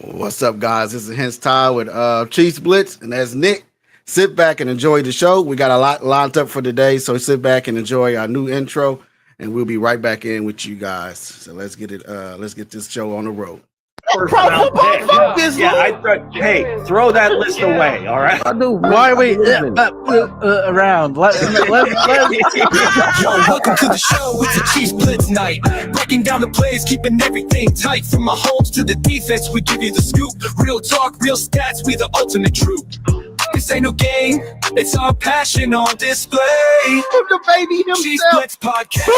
What's up, guys? This is Hense Todd with Chiefs Blitz, and that's Nick. Sit back and enjoy the show. We got a lot lined up for today, so sit back and enjoy our new intro, and we'll be right back in with you guys. So let's get it. Let's get this show on the road. First round pick. Hey, throw that list away. All right. Why are we around? Welcome to the show. It's a Chiefs Blitz night. Breaking down the plays, keeping everything tight. From Mahomes to the defense, we give you the scoop. Real talk, real stats, we the ultimate troop. This ain't no game, it's our passion on display. The baby Chiefs himself. Blitz podcast,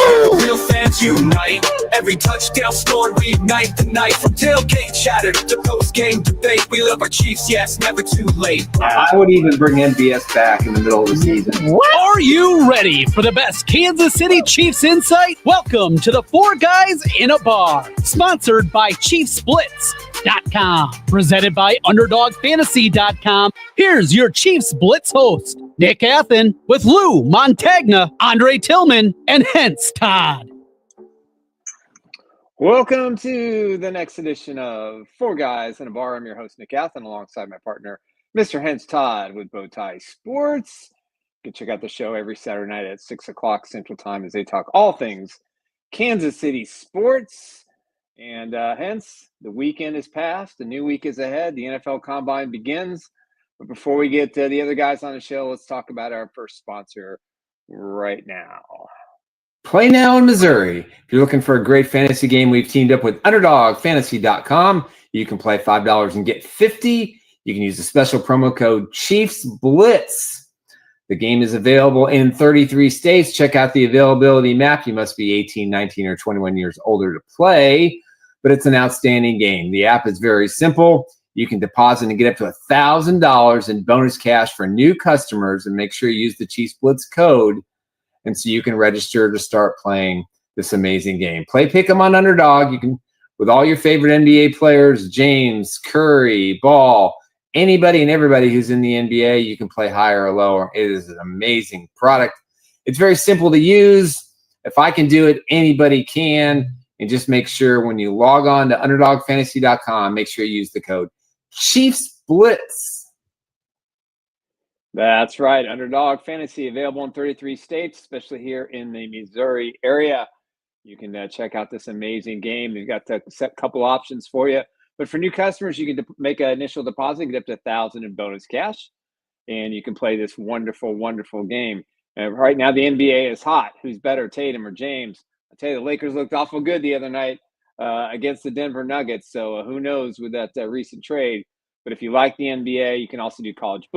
real fans unite. Every touchdown scored, we ignite the night. From tailgate chatter to post-game debate, we love our Chiefs, yes, never too late. I would even bring NBS back in the middle of the season. Are you ready for the best Kansas City Chiefs insight? Welcome to the Four Guys in a Bar, sponsored by ChiefsBlitz.com, presented by UnderdogFantasy.com. Here's your Chiefs Blitz host, Nick Athan, with Lou Montagna, Andre Tillman, and Hense Todd. Welcome to the next edition of Four Guys in a Bar. I'm your host, Nick Athan, alongside my partner, Mr. Hense Todd with Bowtie Sports. You can check out the show every Saturday night at 6 o'clock Central Time as they talk all things Kansas City sports. And hence, the weekend is past. The new week is ahead. The NFL Combine begins. But before we get to the other guys on the show, let's talk about our first sponsor right now. Play now in Missouri. If you're looking for a great fantasy game, we've teamed up with UnderdogFantasy.com. You can play $5 and get $50. You can use the special promo code Chiefs Blitz. The game is available in 33 states. Check out the availability map. You must be 18, 19, or 21 years older to play, but it's an outstanding game. The app is very simple. You can deposit and get up to $1,000 in bonus cash for new customers, and make sure you use the Chiefs Blitz code, and so you can register to start playing this amazing game. Play Pick'em on Underdog. You can, with all your favorite NBA players, James, Curry, Ball, anybody and everybody who's in the NBA, you can play higher or lower. It is an amazing product. It's very simple to use. If I can do it, anybody can. And just make sure when you log on to UnderdogFantasy.com, make sure you use the code Chiefs Blitz. That's right. Underdog Fantasy, available in 33 states, especially here in the Missouri area. You can check out this amazing game. They've got a set couple options for you. But for new customers, you can make an initial deposit, get up to $1,000 in bonus cash, and you can play this wonderful, wonderful game. And right now, the NBA is hot. Who's better, Tatum or James? I tell you, the Lakers looked awful good the other night against the Denver Nuggets. So who knows with that recent trade. But if you like the NBA, you can also do college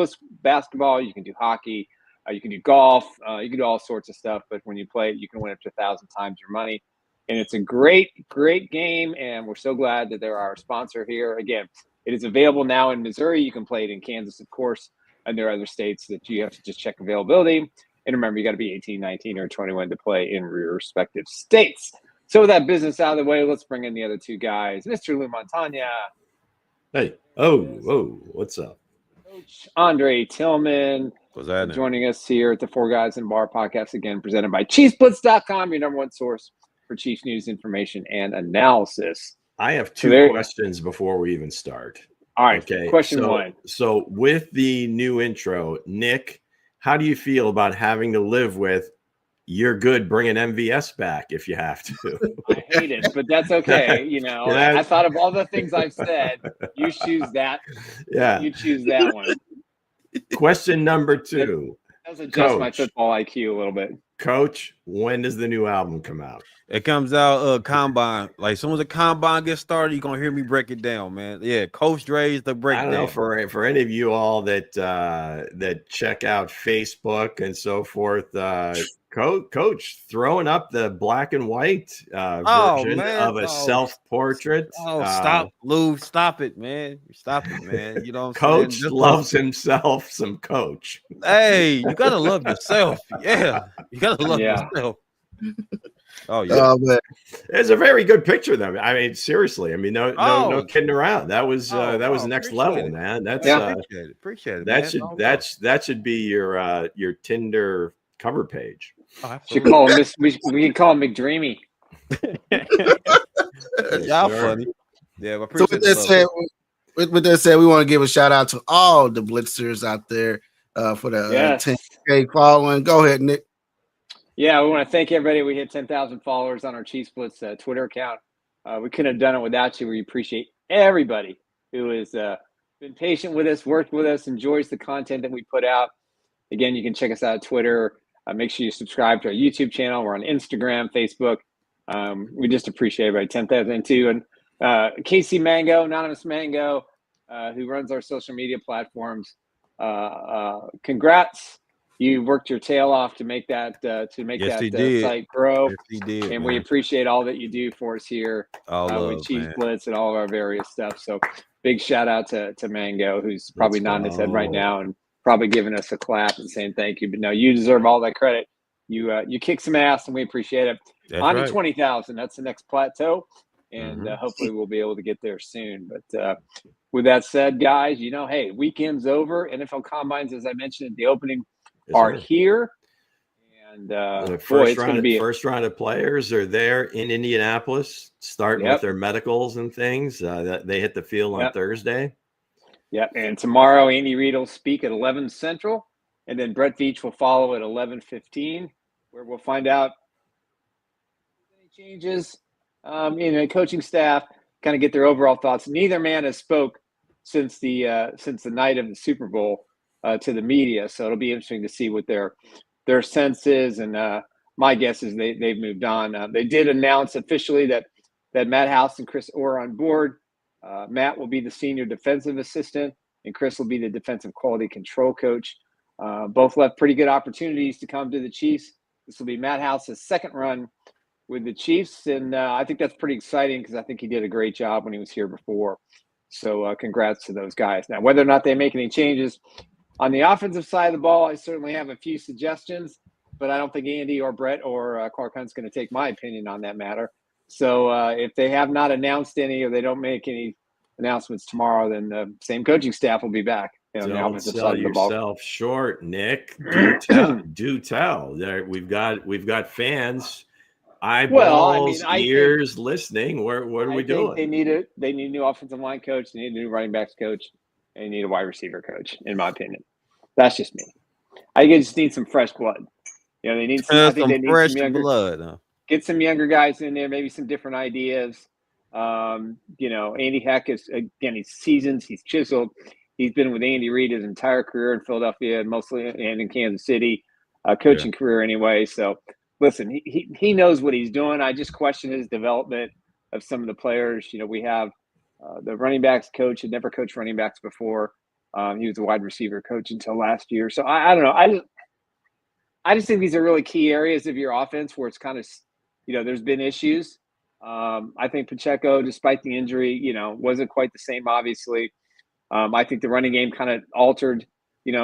basketball. You can do hockey. You can do golf. You can do all sorts of stuff. But when you play it, you can win up to 1,000 times your money. And it's a great, great game. And we're so glad that they're our sponsor here. Again, it is available now in Missouri. You can play it in Kansas, of course. And there are other states that you have to just check availability. And remember, you got to be 18, 19, or 21 to play in your respective states. So with that business out of the way, let's bring in the other two guys. Mr. Lou Montagna. Hey. Oh, what's up? Coach Andre Tillman. What's that? Joining us here at the Four Guys in Bar podcast, again, presented by ChiefsBlitz.com, your number one source for Chiefs news, information, and analysis. I have two questions before we even start. All right. Okay. Question one. So with the new intro, Nick, how do you feel about having to live with "you're good, bringing MVS back" if you have to? I hate it, but that's okay. You know, I thought of all the things I've said. You choose that. Yeah. You choose that one. Question number two. That was adjust my football IQ a little bit. Coach, when does the new album come out? It comes out Combine. Like, as soon as the Combine gets started, you're going to hear me break it down, man. Yeah, Coach Dre's the breakdown. I don't know, for any of you all that check out Facebook and so forth, Coach throwing up the black and white version of a self-portrait. Stop, Lou. Stop it, man. Stop it, man. You know what I'm Coach saying? Loves himself some Coach. Hey, you got to love yourself. Yeah. You got to love yourself. Oh, yeah. It's a very good picture, though. I mean, seriously. I mean, no kidding around. That was next level, man. That's appreciate it. That should be your Tinder cover page. Should call him we can call him McDreamy. Y'all funny. Yeah, so with that said, with that said, we want to give a shout out to all the blitzers out there for the 10K following. Go ahead, Nick. Yeah, we want to thank everybody. We hit 10,000 followers on our Chiefs Blitz Twitter account. We couldn't have done it without you. We appreciate everybody who has been patient with us, worked with us, enjoys the content that we put out. Again, you can check us out on Twitter. Make sure you subscribe to our YouTube channel. We're on Instagram, Facebook. We just appreciate everybody. 10,000 too. And Casey Mango, Anonymous Mango, who runs our social media platforms. Congrats. You worked your tail off to make that site grow. Yes, he did, and man. we appreciate all that you do for us here with Chiefs Blitz and all of our various stuff. So big shout out to Mango, who's probably nodding his head right now and probably giving us a clap and saying thank you. But no, you deserve all that credit. You kick some ass and we appreciate it. On to 20,000. That's the next plateau. And hopefully we'll be able to get there soon. But with that said, guys, hey, weekend's over. NFL Combines, as I mentioned at the opening, are here. And the it's going to be first round of players are there in Indianapolis, starting with their medicals and things. They hit the field on Thursday. Yep. And tomorrow, Andy Reid will speak at 11 Central. And then Brett Veach will follow at 11:15, where we'll find out any changes in the coaching staff, kind of get their overall thoughts. Neither man has spoke since the night of the Super Bowl to the media, so it'll be interesting to see what their sense is. And my guess is they've moved on. They did announce officially that Matt House and Chris Orr are on board. Matt will be the senior defensive assistant, and Chris will be the defensive quality control coach. Both left pretty good opportunities to come to the Chiefs. This will be Matt House's second run with the Chiefs, and I think that's pretty exciting because I think he did a great job when he was here before. So congrats to those guys. Now, whether or not they make any changes on the offensive side of the ball, I certainly have a few suggestions, but I don't think Andy or Brett or Clark Hunt's going to take my opinion on that matter. So if they have not announced any or they don't make any announcements tomorrow, then the same coaching staff will be back. Don't sell yourself short, Nick. Do tell. There, we've got fans, eyeballs, ears listening. What are we doing? They need a new offensive line coach. They need a new running backs coach. And they need a wide receiver coach, in my opinion. That's just me. I think they just need some fresh blood. They need some. I think they need fresh some younger blood. Huh? Get some younger guys in there. Maybe some different ideas. Andy Heck is he's seasoned. He's chiseled. He's been with Andy Reid his entire career in Philadelphia, mostly and in Kansas City, coaching career anyway. So, listen, he knows what he's doing. I just question his development of some of the players. We have the running backs coach had never coached running backs before. He was a wide receiver coach until last year. So, I don't know. I just think these are really key areas of your offense where it's kind of, there's been issues. I think Pacheco, despite the injury, wasn't quite the same, obviously. I think the running game kind of altered,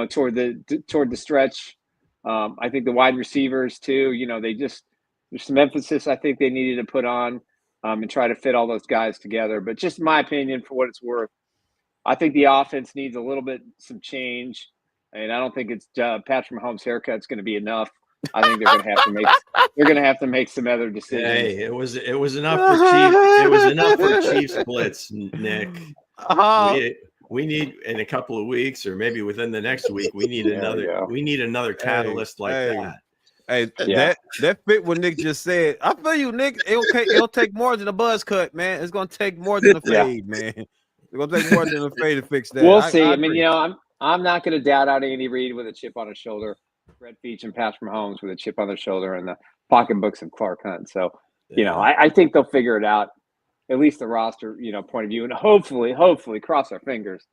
toward the stretch. I think the wide receivers too, there's some emphasis I think they needed to put on and try to fit all those guys together. But just my opinion, for what it's worth, I think the offense needs a little bit some change, and I don't think it's Patrick Mahomes' haircut's going to be enough. I think they're going to have to make some other decisions. Hey, it was enough for Chiefs. It was enough for Chiefs Blitz, Nick. We need in a couple of weeks, or maybe within the next week, we need another catalyst like that. Hey, that fit what Nick just said. I feel you, Nick. It'll take more than a buzz cut, man. It's gonna take more than a fade, man. It's gonna take more than a fade to fix that. We'll see. I mean, I'm not gonna doubt out Andy Reid with a chip on his shoulder, Brett Veach and Patrick Mahomes with a chip on their shoulder, and the pocketbooks of Clark Hunt. So, I think they'll figure it out. At least the roster, point of view, and hopefully, cross our fingers,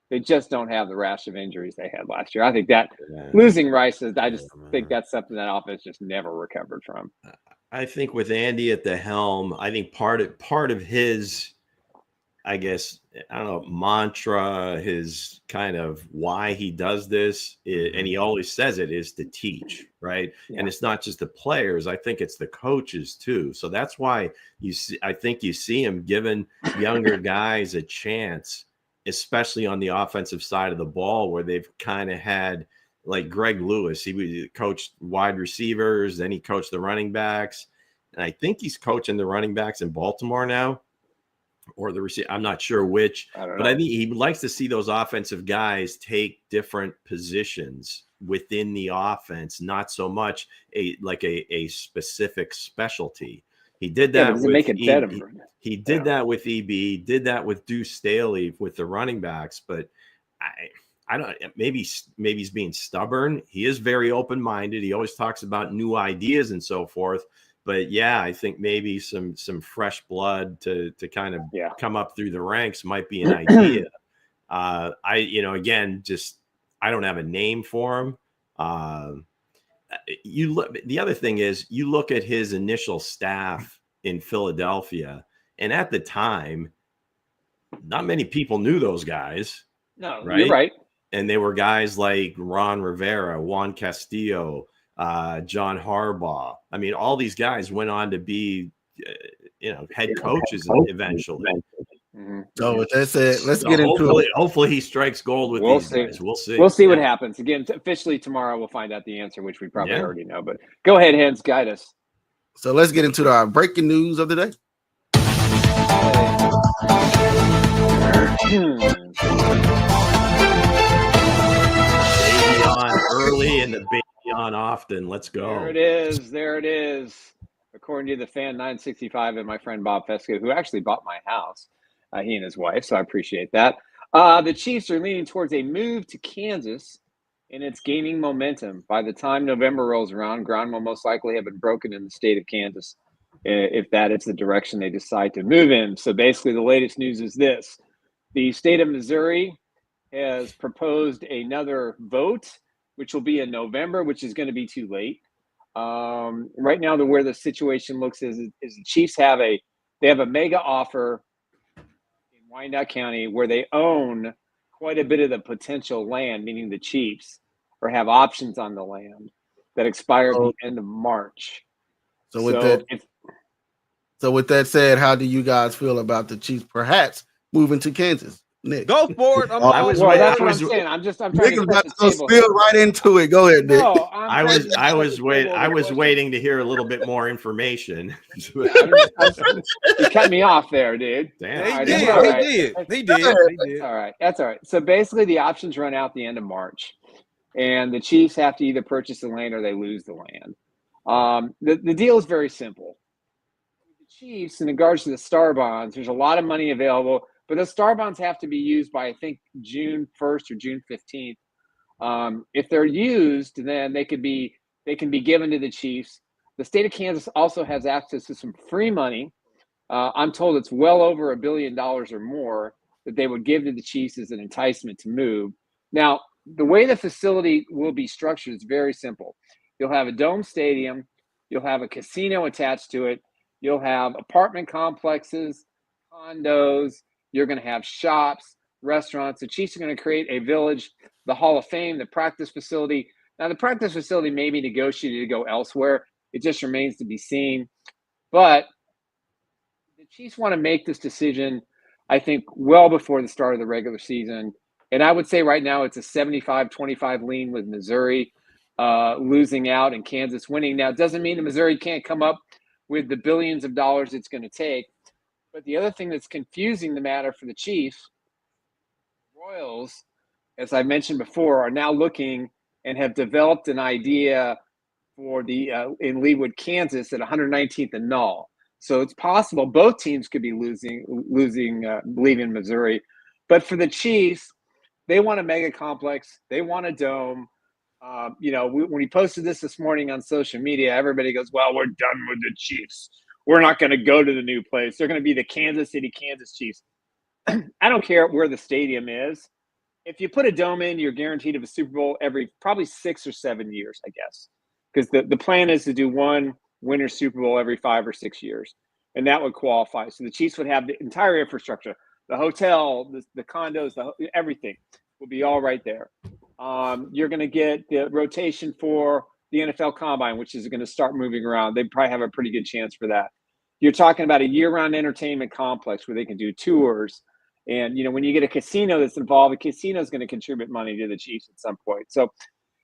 they just don't have the rash of injuries they had last year. I think that losing Rice think that's something that offense just never recovered from. I think with Andy at the helm, I think part of his, I guess, I don't know, mantra, his kind of why he does this, and he always says it, is to teach, right? Yeah. And it's not just the players. I think it's the coaches too. So that's why I think you see him giving younger guys a chance, especially on the offensive side of the ball, where they've kind of had, like Greg Lewis, he coached wide receivers, then he coached the running backs. And I think he's coaching the running backs in Baltimore now. or the receiver. I'm not sure which, but I think he likes to see those offensive guys take different positions within the offense, not so much a specific specialty. He did that with he did that with EB, did that with Deuce Staley with the running backs, but I don't, maybe he's being stubborn. He is very open-minded. He always talks about new ideas and so forth. But yeah, I think maybe some fresh blood to kind of come up through the ranks might be an idea. Again, I don't have a name for him. The other thing is, you look at his initial staff in Philadelphia, and at the time, not many people knew those guys. No, right? You're right. And they were guys like Ron Rivera, Juan Castillo, John Harbaugh. I mean, all these guys went on to be, head coaches eventually. Mm-hmm. So with that said, let's get into it. Hopefully he strikes gold with these guys. We'll see. We'll see what happens. Again, officially tomorrow we'll find out the answer, which we probably already know. But go ahead, Hense, guide us. So let's get into our breaking news of the day. Baby on early and the baby on often. Let's go. There it is. According to the fan 965 and my friend Bob Fesco, who actually bought my house, he and his wife, so I appreciate that. The Chiefs are leaning towards a move to Kansas, and it's gaining momentum. By the time November rolls around, ground will most likely have been broken in the state of Kansas, if that is the direction they decide to move in. So basically the latest news is this. The state of Missouri has proposed another vote, which will be in November, which is going to be too late. Right now, where the situation looks is the Chiefs have a mega offer in Wyandotte County where they own quite a bit of the potential land, meaning the Chiefs, or have options on the land that expire at the end of March. So with that said, how do you guys feel about the Chiefs perhaps moving to Kansas? Nick, go for it. That's what I'm saying. I'm trying Nick to about to go spill right into it. Go ahead, Nick. No, I was waiting to hear a little bit more information. You cut me off there, dude. Damn. He did. All right. That's all right. So basically the options run out the end of March, and the Chiefs have to either purchase the land or they lose the land. The deal is very simple. The Chiefs, in regards to the Star Bonds, there's a lot of money available, but the Star Bonds have to be used by, I think, June 1st or June 15th. If they're used, then they can be given to the Chiefs. The state of Kansas also has access to some free money. I'm told it's well over $1 billion or more that they would give to the Chiefs as an enticement to move. Now, the way the facility will be structured is very simple. You'll have a dome stadium. You'll have a casino attached to it. You'll have apartment complexes, condos. You're going to have shops, restaurants. The Chiefs are going to create a village, the Hall of Fame, the practice facility. Now, the practice facility may be negotiated to go elsewhere. It just remains to be seen. But the Chiefs want to make this decision, I think, well before the start of the regular season. And I would say right now it's a 75-25 lean with Missouri losing out and Kansas winning. Now, it doesn't mean that Missouri can't come up with the billions of dollars it's going to take. But the other thing that's confusing the matter for the Chiefs, Royals, as I mentioned before, are now looking and have developed an idea for the in Leawood, Kansas, at 119th and Null. So it's possible both teams could be leaving Missouri. But for the Chiefs, they want a mega complex. They want a dome. When he posted this morning on social media, everybody goes, well, we're done with the Chiefs. We're not going to go to the new place. They're going to be the Kansas City, Kansas Chiefs. I don't care where the stadium is. If you put a dome in, you're guaranteed of a Super Bowl every probably 6 or 7 years, I guess. Because the plan is to do one winter Super Bowl every 5 or 6 years. And that would qualify. So the Chiefs would have the entire infrastructure, the hotel, the condos, everything will be all right there. You're going to get the rotation for the NFL Combine, which is going to start moving around. They probably have a pretty good chance for that. You're talking about a year-round entertainment complex where they can do tours. And, when you get a casino that's involved, the casino is going to contribute money to the Chiefs at some point. So,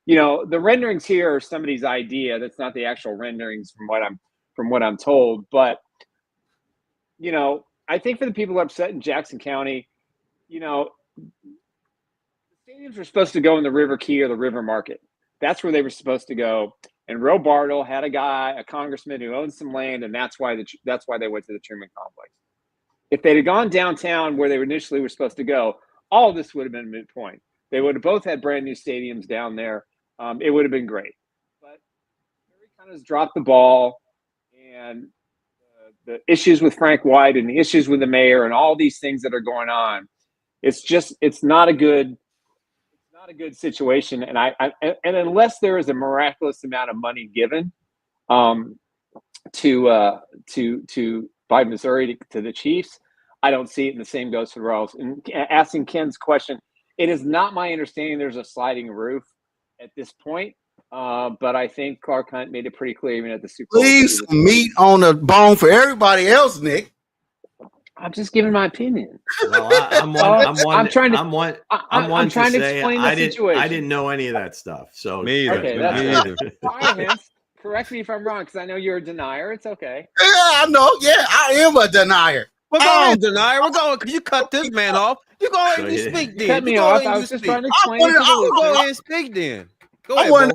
the renderings here are somebody's idea. That's not the actual renderings from what I'm told. But, I think for the people upset in Jackson County, you know, the stadiums were supposed to go in the River Key or the River Market. That's where they were supposed to go. And Roe Bartle had a congressman who owns some land, and that's why they went to the Truman Complex. If they'd have gone downtown where they initially were supposed to go, all this would have been a moot point. They would have both had brand new stadiums down there. It would have been great. But Missouri kind of dropped the ball, and the issues with Frank White and the issues with the mayor and all these things that are going on, it's not a good situation. And and unless there is a miraculous amount of money given by Missouri to the Chiefs, I don't see it. And the same goes for the Royals. And asking Ken's question, it is not my understanding there's a sliding roof at this point. But I think Clark Hunt made it pretty clear even at the Super Bowl. Leave some meat on the bone for everybody else, Nick. I'm just giving my opinion. Well, I'm trying to explain the situation. I didn't know any of that stuff. So me either. Okay, that's all right, Vince. Correct me if I'm wrong, because I know you're a denier. It's okay. Yeah, I know. Yeah, I am a denier. We're going denier. We're going. You cut this man off. You go ahead and speak then. Cut me off. I was just trying to explain it. Go ahead and speak then. Go ahead.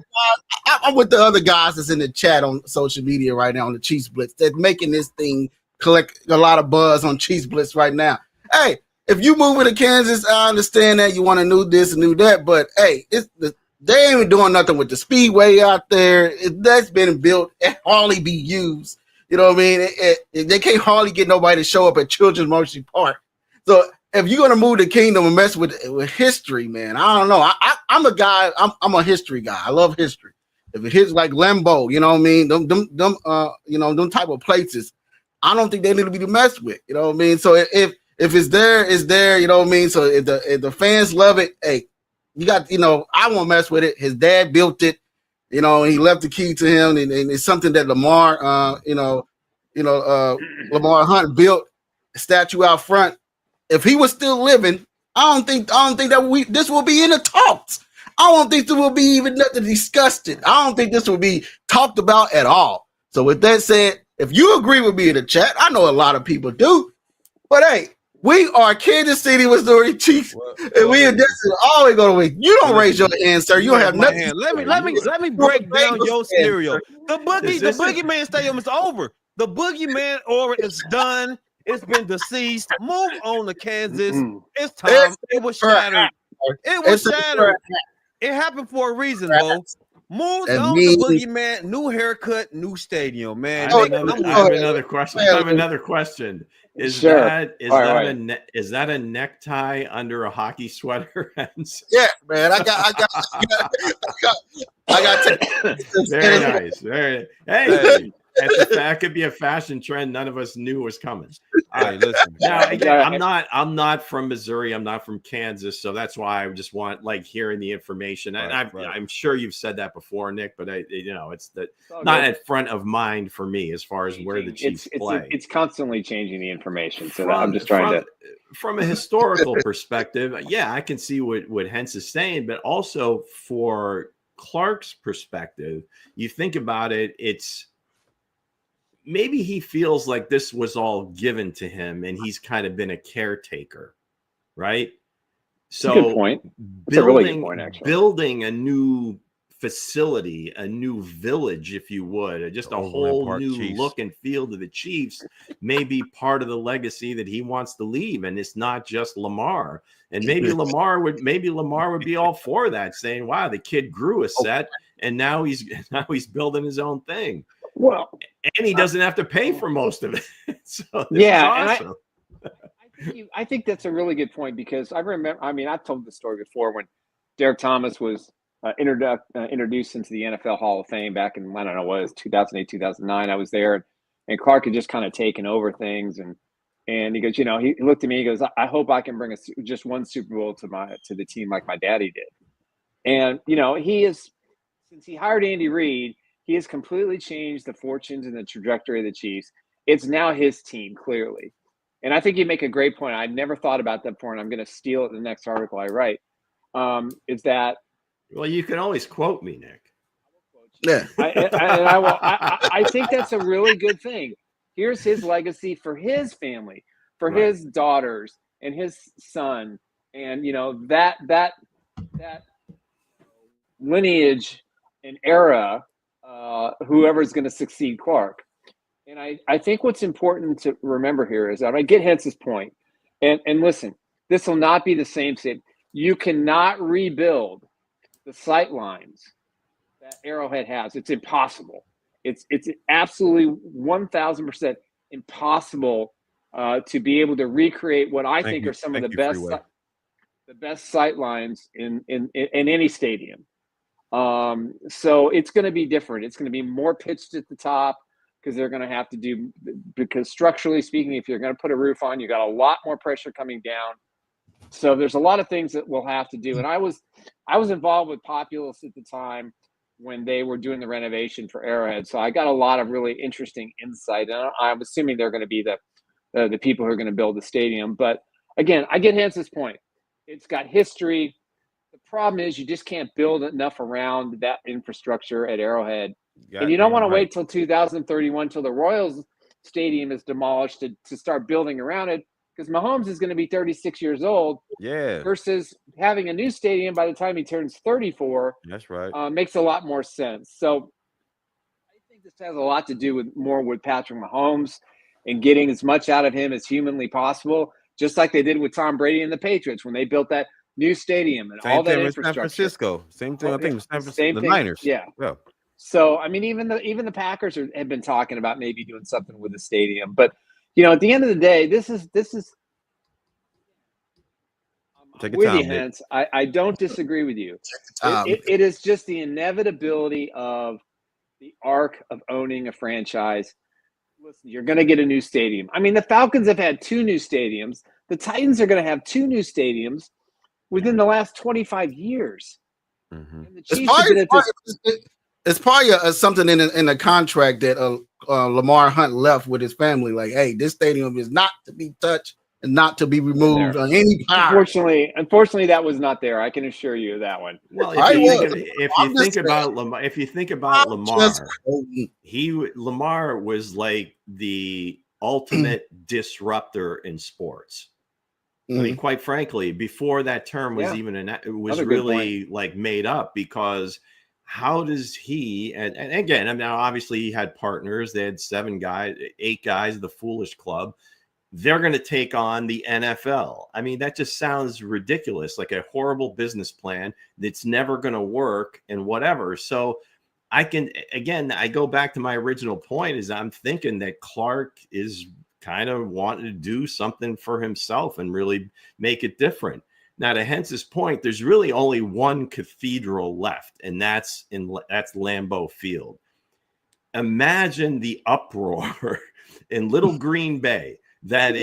I'm with the other guys that's in the chat on social media right now on the Chiefs Blitz that's making this thing collect a lot of buzz on Chiefs Blitz right now. Hey, if you move to Kansas, I understand that you want to do this and do that, but hey, they ain't even doing nothing with the speedway out there. That's been built and hardly be used. You know what I mean? They can't hardly get nobody to show up at Children's Mercy Park. So if you're gonna move the kingdom and mess with history, man, I don't know. I'm a guy. I'm a history guy. I love history. If it hits like Lambeau, you know what I mean? Them type of places, I don't think they need to be messed with. You know what I mean? So if it's there, it's there. You know what I mean? So if the fans love it, hey, you got, I won't mess with it. His dad built it, he left the key to him, and it's something that Lamar, Lamar Hunt built a statue out front. If he was still living, I don't think that this will be in the talks. I don't think there will be even nothing discussed. I don't think this will be talked about at all. So with that said, if you agree with me in the chat, I know a lot of people do, but hey, we are Kansas City, Missouri Chiefs, and we are destined always going to win. You don't raise your hand, sir. You don't have nothing. Let me break down your scenario. The boogeyman stadium is over. The boogeyman aura is done. It's been deceased. Move on to Kansas. It's time. It was shattered. It was shattered. It happened for a reason, Bo. Moved on to boogeyman. New haircut, new stadium, man. I have another question. Is that a necktie under a hockey sweater? Yeah, man. I got very nice. Hey. That could be a fashion trend none of us knew was coming. All right, listen. Now, again, I'm not from Missouri. I'm not from Kansas, so that's why I just want hearing the information. And I'm sure you've said that before, Nick, but it's not at front of mind for me as far as where the Chiefs play. It's constantly changing the information, so I'm just trying to. From a historical perspective, yeah, I can see what Hense is saying, but also for Clark's perspective, you think about it, it's. Maybe he feels like this was all given to him and he's kind of been a caretaker, right? So that's a good point. That's a really good point, actually. Building a new facility, a new village, if you would, just a whole new look and feel to the Chiefs may be part of the legacy that he wants to leave. And it's not just Lamar. And maybe Lamar would be all for that, saying, wow, the kid grew a set and now he's building his own thing. Well, and he doesn't have to pay for most of it. So awesome. And I think that's a really good point, because I remember. I mean, I've told the story before when Derek Thomas was introduced into the NFL Hall of Fame back in, I don't know, what it was 2008, 2009. I was there, and Clark had just kind of taken over things, and he goes, he looked at me, he goes, I hope I can bring just one Super Bowl to the team like my daddy did. And he is, since he hired Andy Reid, he has completely changed the fortunes and the trajectory of the Chiefs. It's now his team, clearly. And I think you make a great point. I never thought about that before, and I'm going to steal it in the next article I write. Is that? Well, you can always quote me, Nick. Yeah. I think that's a really good thing. Here's his legacy for his family, for his daughters and his son, and that lineage and era, whoever's going to succeed Clark. And I think what's important to remember here is that I get Hense's point, and listen, this will not be the same thing. You cannot rebuild the sight lines that Arrowhead has. It's impossible. It's absolutely 1,000% impossible to be able to recreate what I think are some of the best sight lines in any stadium. So it's going to be different. It's going to be more pitched at the top because they're going to have to do, because structurally speaking, if you're going to put a roof on, you got a lot more pressure coming down. So there's a lot of things that we'll have to do. And I was involved with Populous at the time when they were doing the renovation for Arrowhead. So I got a lot of really interesting insight. And I'm assuming they're going to be the people who are going to build the stadium. But again, I get Hense's point. It's got history. The problem is you just can't build enough around that infrastructure at Arrowhead. And you don't want to wait till 2031 till the Royals Stadium is demolished to start building around it, because Mahomes is going to be 36 years old. Yeah. Versus having a new stadium by the time he turns 34. That's right. Makes a lot more sense. So I think this has a lot to do with Patrick Mahomes and getting as much out of him as humanly possible, just like they did with Tom Brady and the Patriots when they built that new stadium and all that infrastructure. San Francisco. Same thing. I think San Francisco. Same the thing. Niners. Yeah. So I mean, even the Packers have been talking about maybe doing something with the stadium, but at the end of the day, this is. Take with time, you, Hense. I don't disagree with you. It is just the inevitability of the arc of owning a franchise. Listen, you're going to get a new stadium. I mean, the Falcons have had 2 new stadiums. The Titans are going to have 2 new stadiums within the last 25 years. Mm-hmm. And the Chiefs it's probably something in the contract that Lamar Hunt left with his family. Like, hey, this stadium is not to be touched and not to be removed on any power. Unfortunately, that was not there. I can assure you of that one. Well, if you think about Lamar was like the ultimate disruptor in sports. I mean, quite frankly, before that term was really like made up, because how does he, and again, I mean, obviously he had partners. They had 8 guys, the Foolish Club. They're going to take on the NFL. I mean, that just sounds ridiculous, like a horrible business plan that's never going to work and whatever. So I go back to my original point, is I'm thinking that Clark is kind of wanting to do something for himself and really make it different. Now, to Hense's point, there's really only one cathedral left, and that's Lambeau Field. Imagine the uproar in Little Green Bay that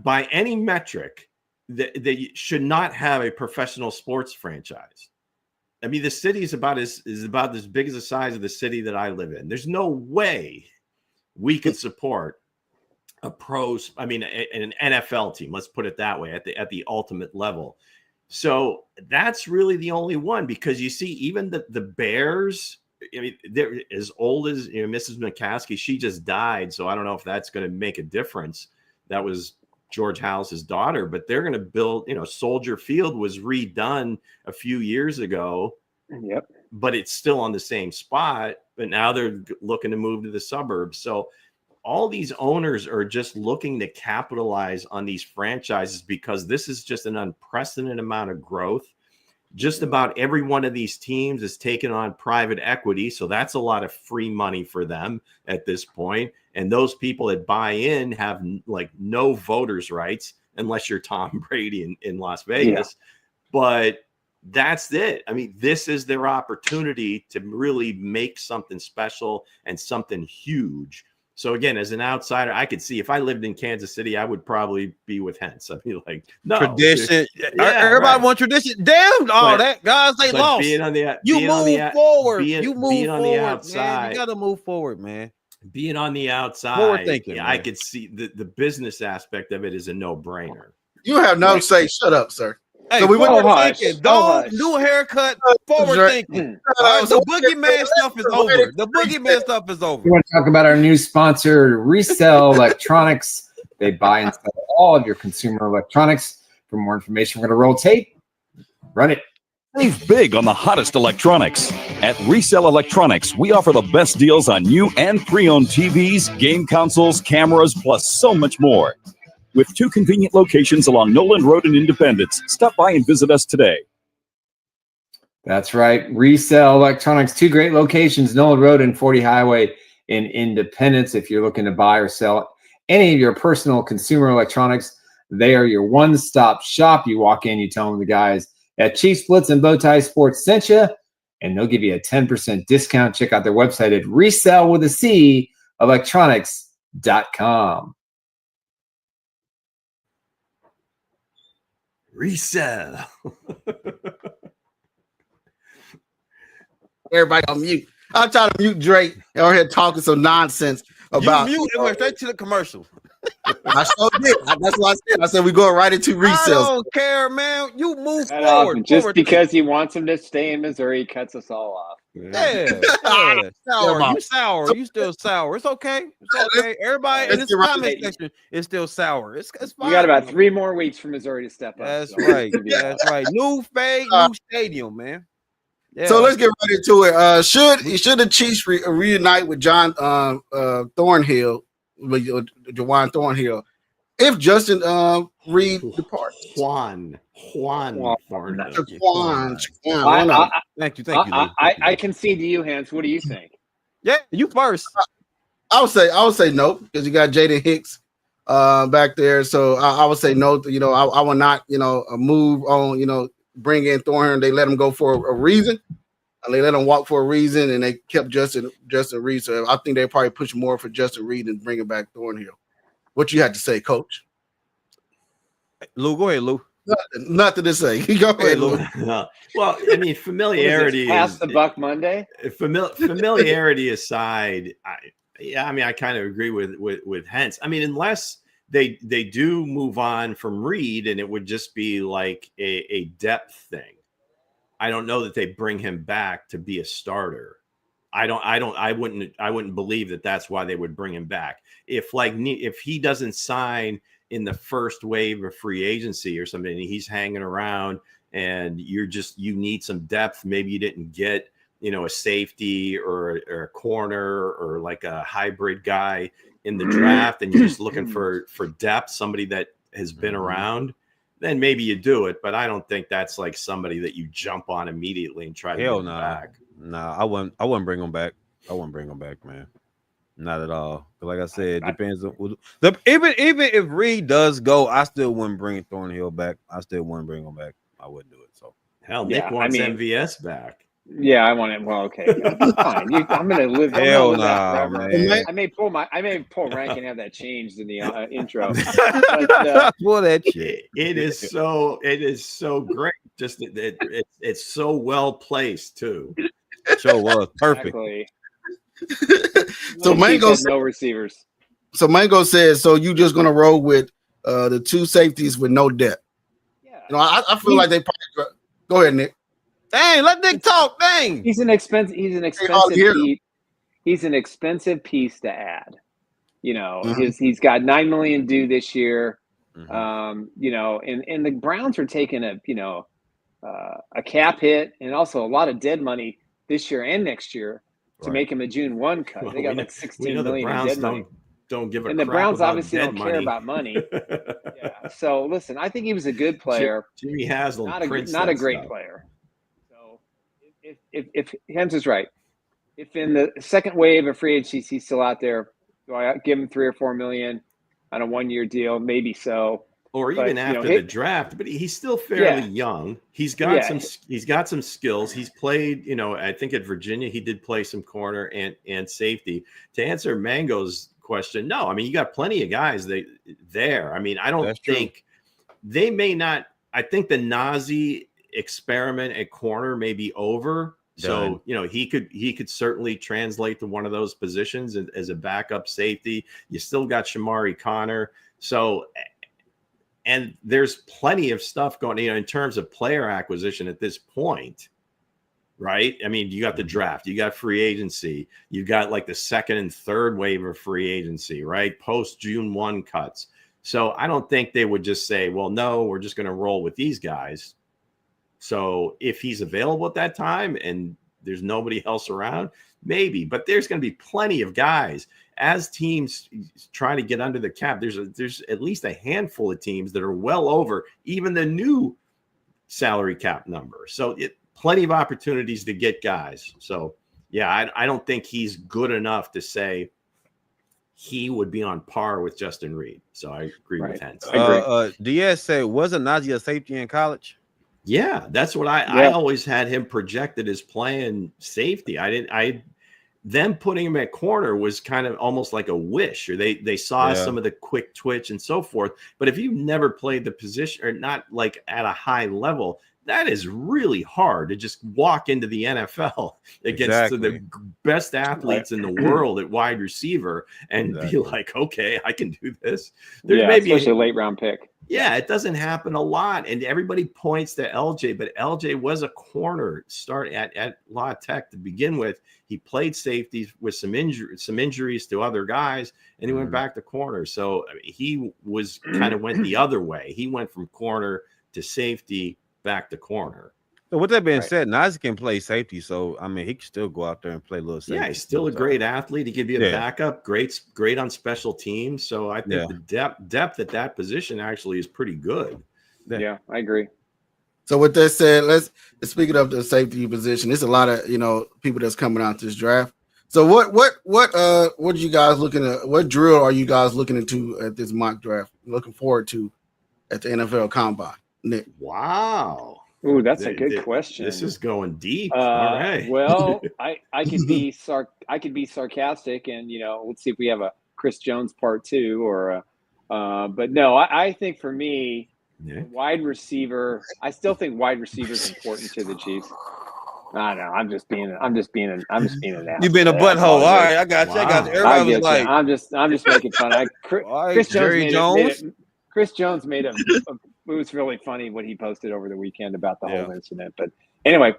by any metric, they should not have a professional sports franchise. I mean, the city is about as big as the size of the city that I live in. There's no way we could support an NFL team, let's put it that way, at the ultimate level. So that's really the only one, because you see, even the Bears, I mean, they're as old as Mrs. McCaskey. She just died, so I don't know if that's going to make a difference. That was George House's daughter, but they're going to build. Soldier Field was redone a few years ago. Yep. But it's still on the same spot. But now they're looking to move to the suburbs. So all these owners are just looking to capitalize on these franchises, because this is just an unprecedented amount of growth. Just about every one of these teams is taking on private equity. So that's a lot of free money for them at this point. And those people that buy in have like no voters' rights unless you're Tom Brady in Las Vegas. Yeah. But that's it. I mean, this is their opportunity to really make something special and something huge. So again, as an outsider, I could see if I lived in Kansas City, I would probably be with Hense. I'd be like, no tradition. Everybody wants tradition. Damn, that guys ain't lost. Being on the forward. Being on the outside. Man. You got to move forward, man. Being on the outside, forward thinking. I could see the business aspect of it is a no-brainer. You have no say. Shut up, sir. Hey, so we forward thinking. New haircut. Forward thinking. The boogeyman stuff is over. The boogeyman stuff is over. We want to talk about our new sponsor, Resell Electronics. They buy and sell all of your consumer electronics. For more information, we're going to roll tape. Run it. Save big on the hottest electronics. At Resell Electronics, we offer the best deals on new and pre-owned TVs, game consoles, cameras, plus so much more. With 2 convenient locations along Noland Road in Independence. Stop by and visit us today. That's right. Resell Electronics, 2 great locations, Noland Road and 40 Highway in Independence. If you're looking to buy or sell any of your personal consumer electronics, they are your one-stop shop. You walk in, you tell them the guys at Chiefs Blitz and Bowtie Sports sent you, and they'll give you a 10% discount. Check out their website at resellwithac electronics.com. Resell. Everybody on mute. I'm trying to mute Drake over here talking some nonsense about. You mute and went straight to the commercial. I sure did. That's what I said. I said we going right into I resales. don't care, man. You move That forward. often, just forward. because he wants him to stay in Missouri, he cuts us all off. Yeah. Sour. You sour. You still sour. It's okay. It's okay. Everybody in this comment section is still sour. It's fine. We got about 3 more weeks for Missouri to step up. That's so right. That's right. New fade, new stadium, man. Yeah. So let's get right into it. Should the Chiefs reunite with John Thornhill, with Jawan Thornhill, if Justin Reed departs? Juan Thornhill. Thank you. Lou. I concede to you, Hans. What do you think? Yeah, you first. I would say no, because you got Jaden Hicks back there. So I would say no. I will not move on. Bring in Thornhill. They let him go for a reason. They let him walk for a reason, and they kept Justin Reed. So I think they probably push more for Justin Reed than bringing back Thornhill. What you had to say, Coach? Lou, go ahead, Lou. Nothing to say. Go ahead, Lou. Well, I mean, familiarity Pass the buck Monday. Familiarity aside, I kind of agree with Hense. I mean, unless they do move on from Reed, and it would just be like a depth thing. I don't know that they bring him back to be a starter. I wouldn't believe that that's why they would bring him back. If he doesn't sign in the first wave of free agency or something, and he's hanging around and you need some depth. Maybe you didn't get, a safety or a corner or like a hybrid guy in the draft, and you're just looking for depth, somebody that has been around, then maybe you do it. But I don't think that's like somebody that you jump on immediately and try to get him back. Nah, I wouldn't bring him back. I wouldn't bring him back, man. Not at all. But like I said, it depends on even if Reed does go, I still wouldn't bring Thornhill back. I still wouldn't bring him back. I wouldn't do it. So hell, Nick wants MVS back. Yeah, I want it. Well, okay, fine. I'm gonna live. Hell nah, man. I may pull rank and have that changed in the intro. But, pull that shit. It is so great. Just it's so well placed too. Show was perfect. Exactly. So Mango no receivers. So Mango says, so you just gonna roll with the 2 safeties with no depth. Yeah. I feel like they probably go ahead, Nick. Dang, let Nick talk. Dang. He's an expensive piece to add. He's got $9 million due this year. And the Browns are taking a cap hit and also a lot of dead money this year and next year to make him a June 1 cut. They got like $16 million in dead money. Don't give a and the crap Browns about obviously don't care about money. Yeah. So listen, I think he was a good player. Jimmy Haslam, not a great player. So if Hense is right, if in the second wave of free agency he's still out there, do I give him $3 or $4 million on a 1-year deal? Maybe so. Or even after the draft, but he's still fairly young. He's got some skills. He's played, I think at Virginia he did play some corner and safety. To answer Mango's question, no. I mean, you got plenty of guys there. I mean, I don't think they may not. I think the Nazi experiment at corner may be over. Done. So, he could certainly translate to one of those positions as a backup safety. You still got Shamari Connor. So, and there's plenty of stuff going, in terms of player acquisition at this point, right? I mean, you got the draft, you got free agency, you got like the second and third wave of free agency, right? Post June 1 cuts. So I don't think they would just say, well, no, we're just going to roll with these guys. So if he's available at that time and there's nobody else around, maybe. But there's going to be plenty of guys. As teams try to get under the cap, there's at least a handful of teams that are well over even the new salary cap number. So plenty of opportunities to get guys. So, yeah, I don't think he's good enough to say he would be on par with Justin Reed. So I agree with Hense. Diaz said, wasn't Najee a safety in college? Yeah, that's what I always had him projected as playing safety. Them putting him at corner was kind of almost like a wish, or they saw some of the quick twitch and so forth. But if you've never played the position, or not like at a high level, that is really hard to just walk into the NFL against the best athletes in the world at wide receiver and be like, okay, I can do this. There's maybe especially a late round pick. Yeah, it doesn't happen a lot. And everybody points to LJ, but LJ was a corner start at La Tech to begin with. He played safety with some injuries to other guys, and he went back to corner. So he was kind of went the other way. He went from corner to safety back to corner. So with that being said, Najee can play safety. So, I mean, he can still go out there and play a little safety. Yeah, he's still a great athlete. He could be a backup, great on special teams. So I think the depth at that position actually is pretty good. Yeah, I agree. So with that said, let's speaking of the safety position, there's a lot of people that's coming out this draft. So what are you guys looking at? What drill are you guys looking into at this mock draft? Looking forward to at the NFL Combine, Nick? Wow. Ooh, that's a good question. This is going deep. All right. Well, I could be sarcastic, and let's see if we have a Chris Jones part 2 or but no, I think for me, wide receiver. I still think wide receiver is important to the Chiefs. I don't know. I'm just being an ass. You've been a butthole. All right, I got you. I got you. Everybody was like, I'm just making fun. Chris Jones made a it was really funny what he posted over the weekend about the whole incident. But anyway,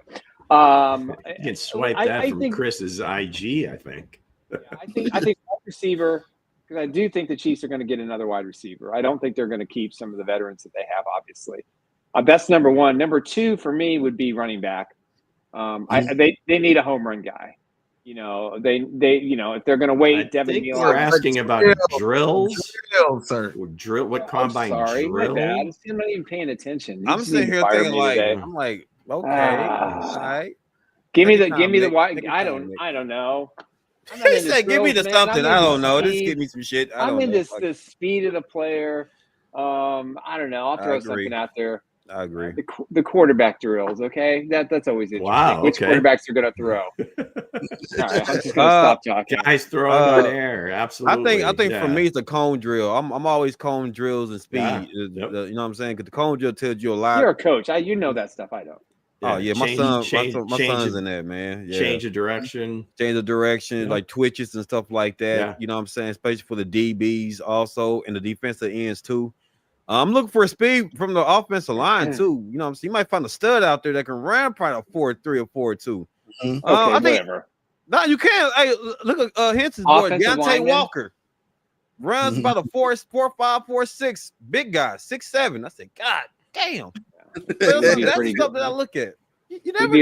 you can swipe that from Chris's IG, I think. I think wide receiver, because I do think the Chiefs are going to get another wide receiver. I don't think they're going to keep some of the veterans that they have, obviously. That's number one. Number two for me would be running back. They need a home run guy. If they're going to wait, Devin Neal. We're asking about drills. What combine drill? My bad. I'm not even paying attention. I'm sitting here thinking okay, all right. Give me the white. I don't know. He said, "Give me the something." I don't know. Just give me some shit. I'm in the speed of the player. I don't know. I'll throw something out there. I agree. The quarterback drills, okay? That's always interesting. Wow, which quarterbacks are going to throw? All right, I'm just going to stop talking. Guys throwing on air, absolutely. I think for me it's the cone drill. I'm always cone drills and speed. You know what I'm saying? Because the cone drill tells you a lot. You're a coach. You know that stuff. I don't. Oh yeah, my son's in that, man. Yeah. Change of direction, like twitches and stuff like that. Yeah. You know what I'm saying? Especially for the DBs also and the defensive ends too. I'm looking for a speed from the offensive line too. You know what I'm saying? You might find a stud out there that can run probably a 4.3 or 4.2. I think whatever. No, you can't. Hey, look at Hense's boy, Deontay Walker. Runs about a 4.5, 4.6, big guy, 6'7". I said, God damn. That's something I look at. You never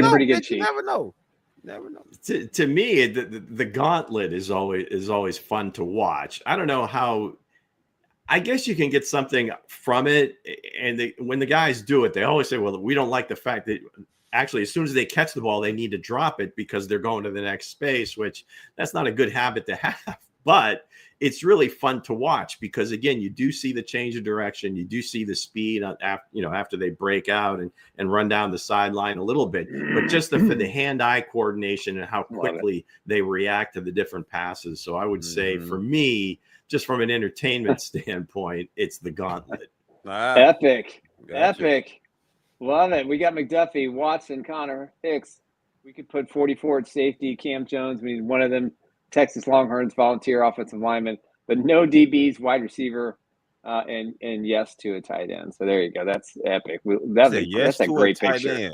know. You never know. To me, the gauntlet is always fun to watch. I don't know how. I guess you can get something from it, and when the guys do it, they always say, "Well, we don't like the fact that actually, as soon as they catch the ball, they need to drop it because they're going to the next space." Which that's not a good habit to have, but it's really fun to watch because again, you do see the change of direction, you do see the speed after they break out and run down the sideline a little bit, but just for the hand-eye coordination and how quickly they react to the different passes. So I would say for me, just from an entertainment standpoint, it's the gauntlet. Epic. Love it. We got McDuffie, Watson, Connor, Hicks. We could put 44 at safety, Cam Jones. One of them, Texas Longhorns, volunteer offensive lineman, but no DBs, wide receiver, and yes to a tight end. So there you go. That's epic. That's a great picture.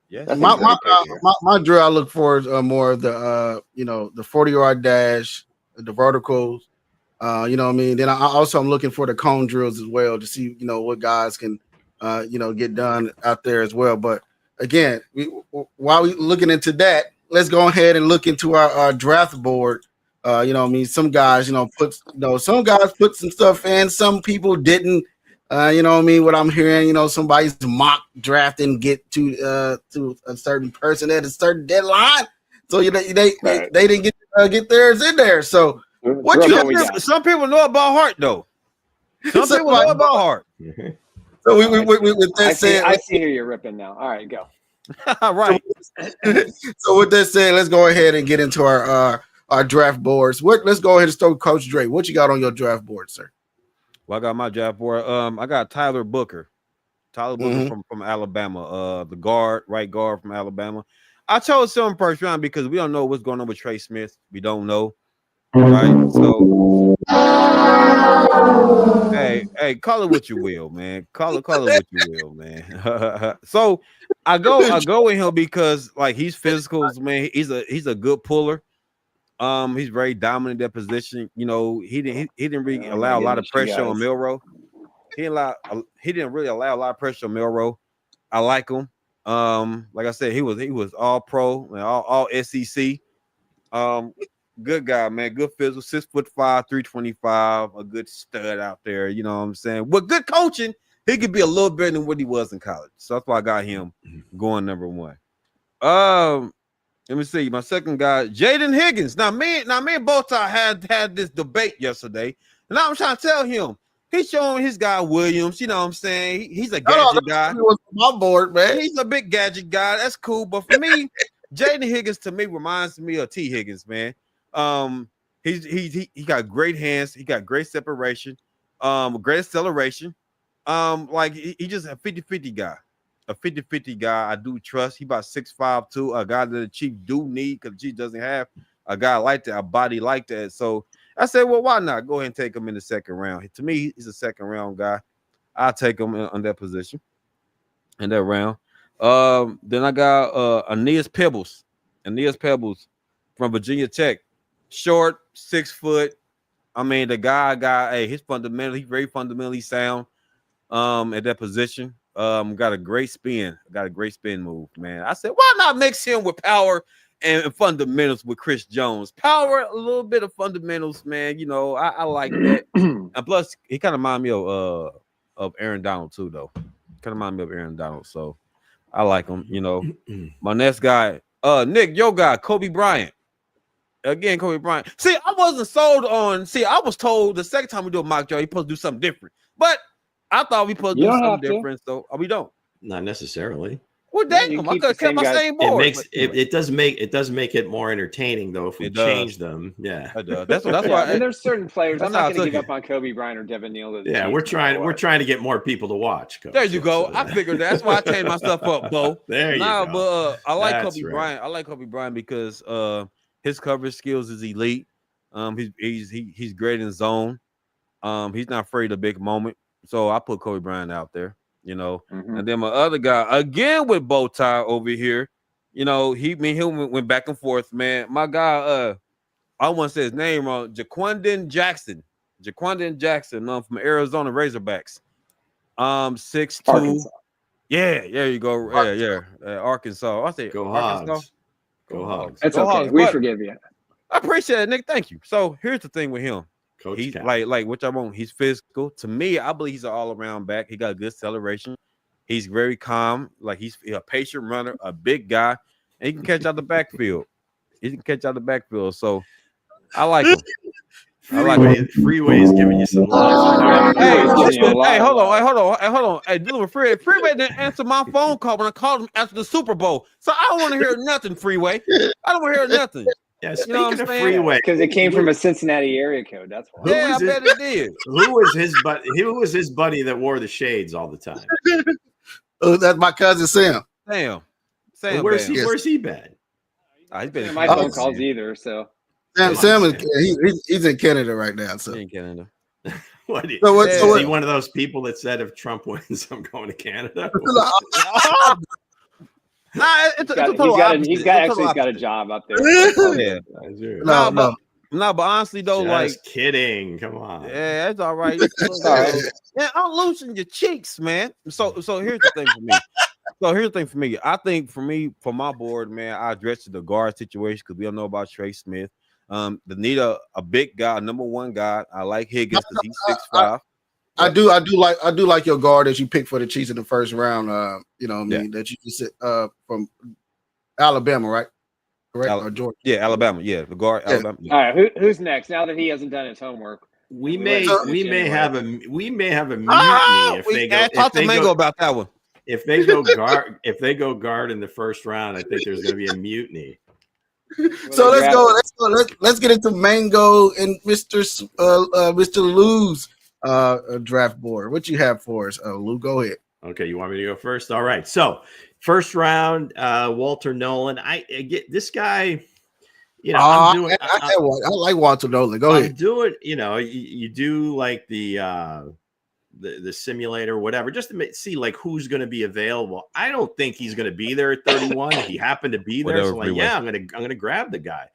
Yes. My drill I look for is more of the the 40-yard dash, the verticals. You know what I mean? Then I'm looking for the cone drills as well to see, what guys can, get done out there as well. But again, while we looking into that, let's go ahead and look into our draft board. Some guys, some guys put some stuff in, some people didn't. What I'm hearing, somebody's mock draft and get to a certain person at a certain deadline. So they didn't get theirs in there. So some people know about Hart though. Some people know about Hart. So with that said, I see who you're ripping now. All right, go. Right. So with that said, let's go ahead and get into our draft boards. Let's go ahead and start with Coach Dre. What you got on your draft board, sir? Well, I got my draft board. I got Tyler Booker. From Alabama. The right guard from Alabama. I chose him first round because we don't know what's going on with Trey Smith. We don't know. Right. So hey, call it what you will, man. Call it what you will, man. So I go with him because like he's physical, man. He's a good puller. He's very dominant in that position. He didn't really allow a lot of pressure on Milroe. He didn't really allow a lot of pressure on Milroe. I like him. Like I said, he was all pro, all SEC. Good guy, man. Good physical, 6'5", 325, a good stud out there. You know what I'm saying? With good coaching, he could be a little better than what he was in college. So that's why I got him going number one. Let me see. My second guy, Jaden Higgins. Now me and both had this debate yesterday, and now I'm trying to tell him he's showing his guy Williams. You know what I'm saying? He's a gadget guy. Was my board, man. He's a big gadget guy. That's cool. But for me, Jaden Higgins to me reminds me of T. Higgins, man. He got great hands. He got great separation. Great acceleration. Like he just a 50-50 guy. A 50-50 guy I do trust. He about 6'5", 2, a guy that the Chief do need because the Chief doesn't have a guy like that, a body like that. So I said, well, why not? Go ahead and take him in the second round. To me, he's a second round guy. I'll take him on that position in that round. Then I got Aeneas Pebbles. Aeneas Pebbles from Virginia Tech. Short, 6 foot. I mean, the guy, he's very fundamentally sound at that position. Got a great spin. Move, man. I said, why not mix him with power and fundamentals with Chris Jones? Power, a little bit of fundamentals, man. I like that. And plus, he kind of reminds me of Aaron Donald too, though. Kind of remind me of Aaron Donald, so I like him. My next guy, Nick, your guy, Kobe Bryant. Again, Kobe Bryant. See, I wasn't sold on. See, I was told the second time we do a mock draft, you're supposed to do something different, but I thought we supposed to do something different, so we don't. Not necessarily. Well, damn, I could have kept my same board. It does make it more entertaining though if we change them. Yeah, that's why. And there's certain players. I'm not going to give up on Kobe Bryant or Devin Neal. Yeah, we're trying to get more people to watch. Coach. There you go. I figured that's why I changed my stuff up, Bo. There you go. But I like Kobe Bryant. I like Kobe Bryant because his coverage skills is elite. He's great in zone. He's not afraid of big moment. So I put Kobe Bryant out there, And then my other guy, again with bow tie over here, he went back and forth, man. My guy, I want to say his name wrong, Jaquandon Jackson from Arizona Razorbacks. 6'2". Arkansas. Yeah, there you go. Arkansas. I say go Arkansas. Hogs. Go Hogs. It's okay. We forgive you. I appreciate it, Nick. Thank you. So here's the thing with him. Coach he's Cap. like which I want. He's physical. To me, I believe he's an all-around back. He got good acceleration. He's very calm. Like he's a patient runner, a big guy, and he can catch out the backfield. So I like him. Freeway is giving you some love. Hey, hold on. Hey, Freeway didn't answer my phone call when I called him after the Super Bowl. So I don't want to hear nothing, Freeway. I don't want to hear nothing. Yeah, speaking of Freeway, because it came from a Cincinnati area code. That's why. Yeah, I bet it did. Who was his buddy that wore the shades all the time? That's my cousin Sam. Sam. Where's he been? He's been in my phone calls either. So Sam he's in Canada right now. So in Canada. Is he one of those people that said if Trump wins, I'm going to Canada? He's got a job up there. No. No, but honestly though, just kidding. Come on. Yeah, that's all right. Yeah, I'm loosening your cheeks, man. So here's the thing for me. I think for my board, man, I addressed the guard situation because we don't know about Trey Smith. They need a big guy, number one guy. I like Higgins because he's 6'5". I do like your guard that you picked for the Chiefs in the first round. You know what I mean, that you just from Alabama, right? Correct? Or Georgia? Yeah, Alabama. Yeah, the guard, Alabama. Yeah. All right, who's next? Now that he hasn't done his homework, we may have a mutiny if they go. Talk to Mango about that one. If they go guard in the first round, I think there's going to be a mutiny. So let's get into Mango and Mr. Lou's draft board. What you have for us, Lou? Go ahead. Okay, you want me to go first? All right. So first round, Walter Nolan. I get this guy. You know, I like Walter Nolan. Go ahead. Do it. You know, you do like the simulator, whatever, just to see like who's going to be available. I don't think he's going to be there at 31. He happened to be there, so like, I'm gonna grab the guy.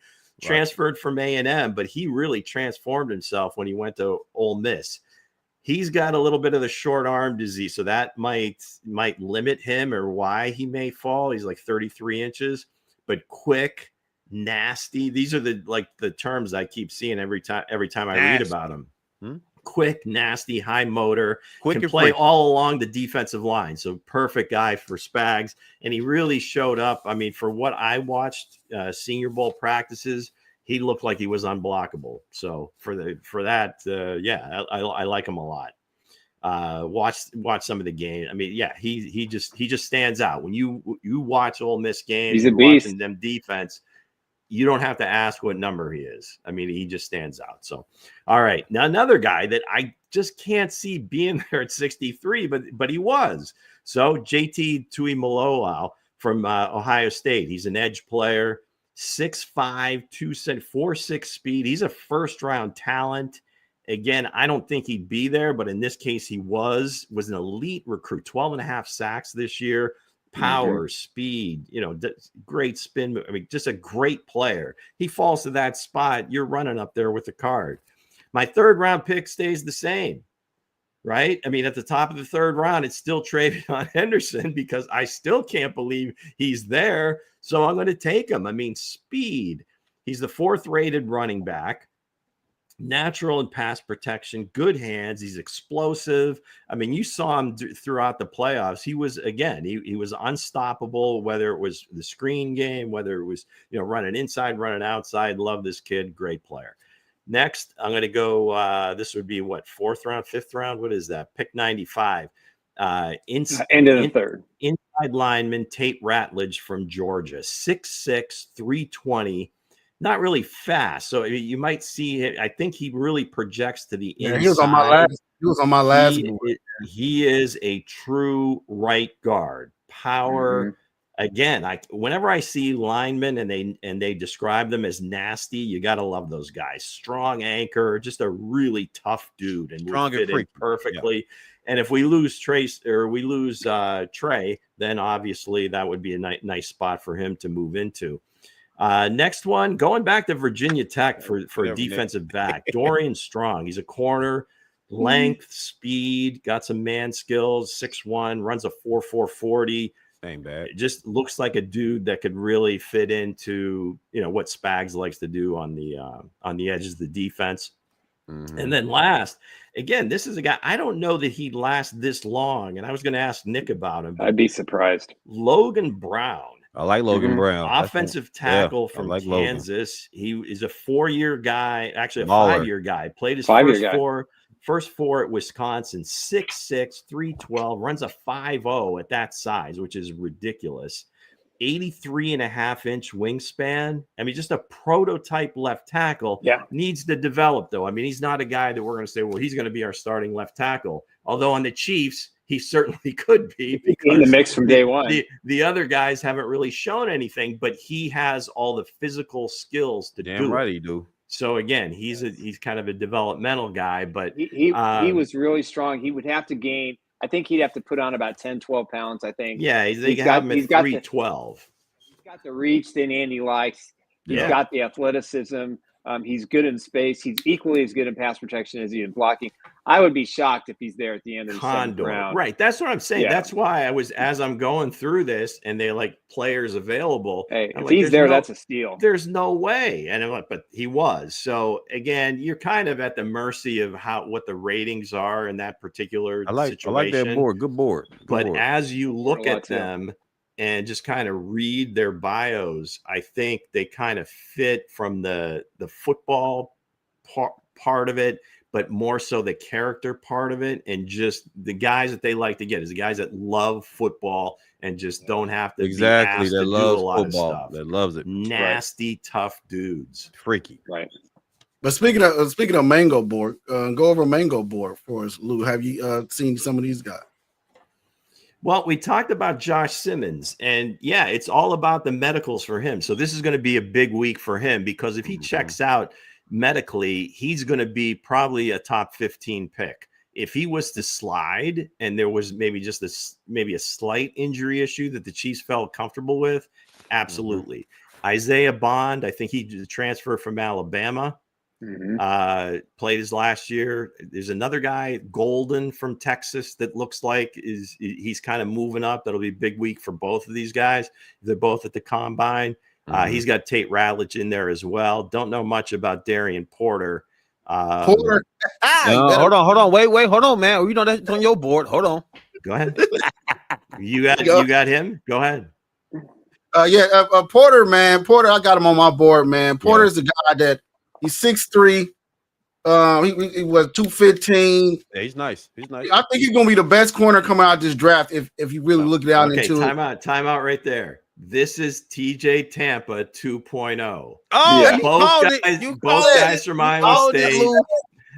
Transferred from A&M, but he really transformed himself when he went to Ole Miss. He's got a little bit of the short arm disease, so that might limit him or why he may fall. He's like 33 inches, but quick, nasty. These are the terms I keep seeing every time I read about him. Quick, nasty, high motor, can play all along the defensive line. So perfect guy for Spags. And he really showed up. I mean, for what I watched Senior Bowl practices, he looked like he was unblockable. So for that, I like him a lot. Watch some of the game. I mean, he just stands out. When you watch Ole Miss games, he's a beast. Watching them defense, you don't have to ask what number he is. I mean, he just stands out. So, all right. Now, another guy that I just can't see being there at 63, but he was. So, JT Tuimoloau from Ohio State. He's an edge player, 6'5", 4.6 speed. He's a first-round talent. Again, I don't think he'd be there, but in this case, he was an elite recruit, 12.5 sacks this year. Power, speed, great spin. I mean, just a great player. He falls to that spot. You're running up there with the card. My third round pick stays the same, right? I mean, at the top of the third round, it's still Travion Henderson because I still can't believe he's there. So I'm going to take him. I mean, speed. He's the 4th rated running back. Natural and pass protection, good hands. He's explosive. I mean, you saw him throughout the playoffs. He was, again, he was unstoppable, whether it was the screen game, whether it was, running inside, running outside. Love this kid. Great player. Next, I'm going to go, this would be what, 4th round, 5th round? What is that? Pick 95. End of the third. Inside lineman Tate Ratledge from Georgia, 6'6", 320. Not really fast, so you might see it. I think he really projects to the inside. He was on my last. He is a true right guard. Power. Again, whenever I see linemen and they describe them as nasty, you got to love those guys. Strong anchor, just a really tough dude, and would fit in perfectly. Yeah. And if we lose Trey, then obviously that would be a nice spot for him to move into. Next one, going back to Virginia Tech for a defensive back, Dorian Strong. He's a corner, length, speed, got some man skills, 6'1", runs a 4.4 40. Ain't bad. It just looks like a dude that could really fit into what Spags likes to do on the edges of the defense. And then last, again, this is a guy, I don't know that he'd last this long, and I was going to ask Nick about him. I'd be surprised. Logan Brown. I like Logan Brown. Offensive tackle from Kansas. Logan. He is a 4-year guy, actually a 5-year guy. Played his first four at Wisconsin, 6'6", 312, runs a 5.0 at that size, which is ridiculous. 83.5-inch wingspan. I mean, just a prototype left tackle. Yeah. Needs to develop, though. I mean, he's not a guy that we're going to say, well, he's going to be our starting left tackle. Although on the Chiefs, he certainly could be because in the mix from day one. The other guys haven't really shown anything, but he has all the physical skills to do. Damn right he do. So again, he's kind of a developmental guy, but he was really strong. He would have to gain. I think he'd have to put on about 10, 12 pounds. I think. Yeah, they have him at 312. He's got the reach that Andy likes. He's got the athleticism. He's good in space. He's equally as good in pass protection as he in blocking. I would be shocked if he's there at the end of the seventh round. Right. That's what I'm saying. Yeah. That's why as I'm going through this and they're like players available. Hey, if like, he's there, that's a steal. There's no way. And I'm like, but he was. So again, you're kind of at the mercy of what the ratings are in that particular situation. I like that board. Good board. But as you look at them and just kind of read their bios, I think they kind of fit from the football part of it, but more so the character part of it, and just the guys that they like to get is the guys that love football and just don't have to be asked to do a lot of stuff. That loves it. Nasty, tough dudes. Freaky. Right. But speaking of Mango board, go over Mango board for us, Lou. Have you seen some of these guys? Well, we talked about Josh Simmons, and yeah, it's all about the medicals for him. So this is going to be a big week for him, because if he checks out medically, he's going to be probably a top 15 pick. If he was to slide and there was maybe just a slight injury issue that the Chiefs felt comfortable with, absolutely. Isaiah Bond, I think he transferred from Alabama, played his last year. There's another guy, Golden from Texas, that looks like he's kind of moving up. That'll be a big week for both of these guys. They're both at the combine. He's got Tate Ratledge in there as well. Don't know much about Darian Porter. Porter. Hold on. Wait. Hold on, man. You know that's on your board. Hold on. Go ahead. You got him. Go ahead. Porter, man. Porter, I got him on my board, man. Porter's the guy that he's 6'3". He was 215. Yeah, he's nice. I think he's gonna be the best corner coming out this draft if you really look down into it. Time out right there. This is TJ Tampa 2.0. Both guys from Iowa State.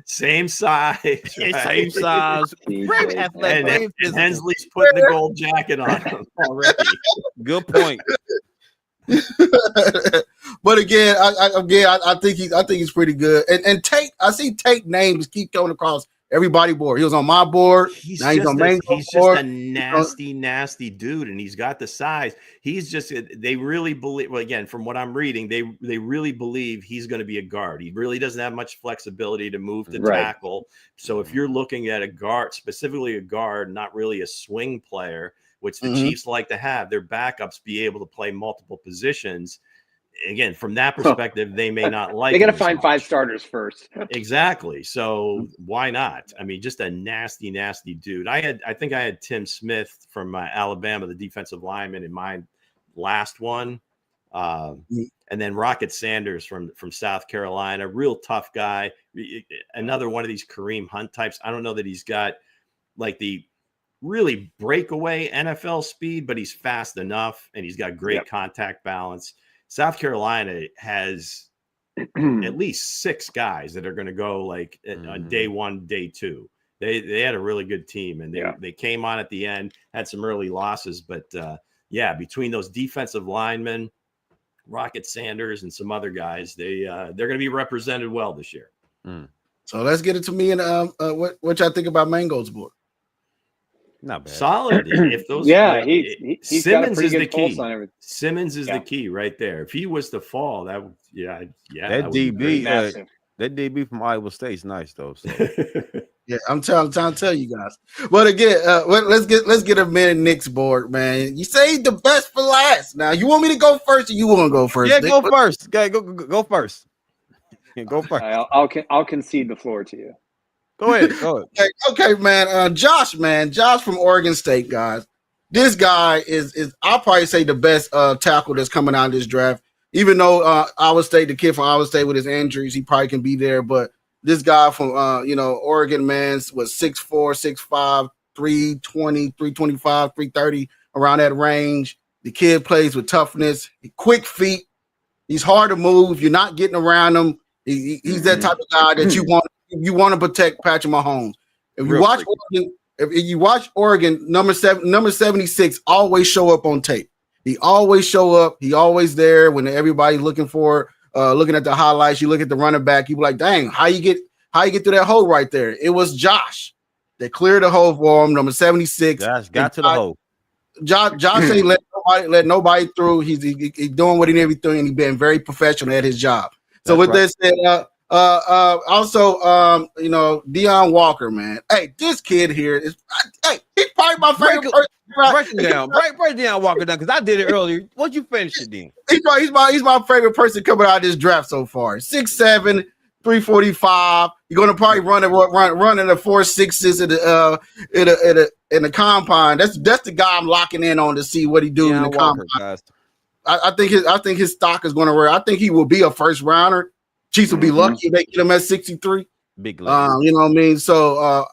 Same size. Right? Same size. And Hensley's putting the gold jacket on him already. Good point. But again, I think he's pretty good. And Tate, I see Tate names keep coming across everybody's board. He was on my board. He's just a nasty dude, and he's got the size. They really believe. Well, again, from what I'm reading, they really believe he's going to be a guard. He really doesn't have much flexibility to move to tackle. So if you're looking at a guard, specifically a guard, not really a swing player, which the Chiefs like to have, their backups be able to play multiple positions. Again, from that perspective, they may not like. They got to find 5 starters first. Exactly. So why not? I mean, just a nasty dude. I think I had Tim Smith from Alabama, the defensive lineman, in my last one, and then Rocket Sanders from South Carolina, real tough guy. Another one of these Kareem Hunt types. I don't know that he's got like the really breakaway NFL speed, but he's fast enough and he's got great contact balance. South Carolina has at least 6 guys that are going to go like on day 1, day 2. They had a really good team, and they came on at the end, had some early losses, but between those defensive linemen, Rocket Sanders, and some other guys, they're going to be represented well this year. So let's get it to me and what y'all think about Mango's board. Not bad. Solid. If those, he's Simmons got a is the good key. pulse on everything. Simmons is the key right there. If he was to fall, that DB from Iowa State's nice though. So. Yeah, I'm trying to tell you guys. But again, let's get a minute Nick's board, man. You say the best for last. Now you want me to go first, or you want to go first? Yeah, Nick? go first. Okay, go first. Go first. I'll concede the floor to you. Go ahead. Okay, man. Josh from Oregon State, guys. This guy is I'll probably say the best tackle that's coming out of this draft. Even though the kid from Iowa State with his injuries, he probably can be there. But this guy from Oregon, man, was 6'4", 6'5", 320, 325, 330, around that range. The kid plays with toughness, quick feet. He's hard to move. You're not getting around him. He's that type of guy that you want to protect Patrick Mahomes. If you watch Oregon, number 76 always show up on tape. He always show up. He always there when everybody's looking at the highlights. You look at the running back, you be like, dang, how you get through that hole right there? It was Josh that cleared the hole for him, number 76. Josh got to the hole. Josh ain't let nobody through. He's doing what he never doing, and he's been very professional at his job. So with that said, also, Deion Walker, man. Hey, this kid here is, he's probably my favorite person. Break it down. Break Deion Walker down, because I did it earlier. Once you finish it, then he's my favorite person coming out of this draft so far. 6'7", 345. You're gonna probably run in the 4.6s in the combine. That's the guy I'm locking in on to see what he do in the combine. Guys. I think his stock is going to rare. I think he will be a first rounder. Chiefs will be lucky if they get him at 63. Big you know what I mean? So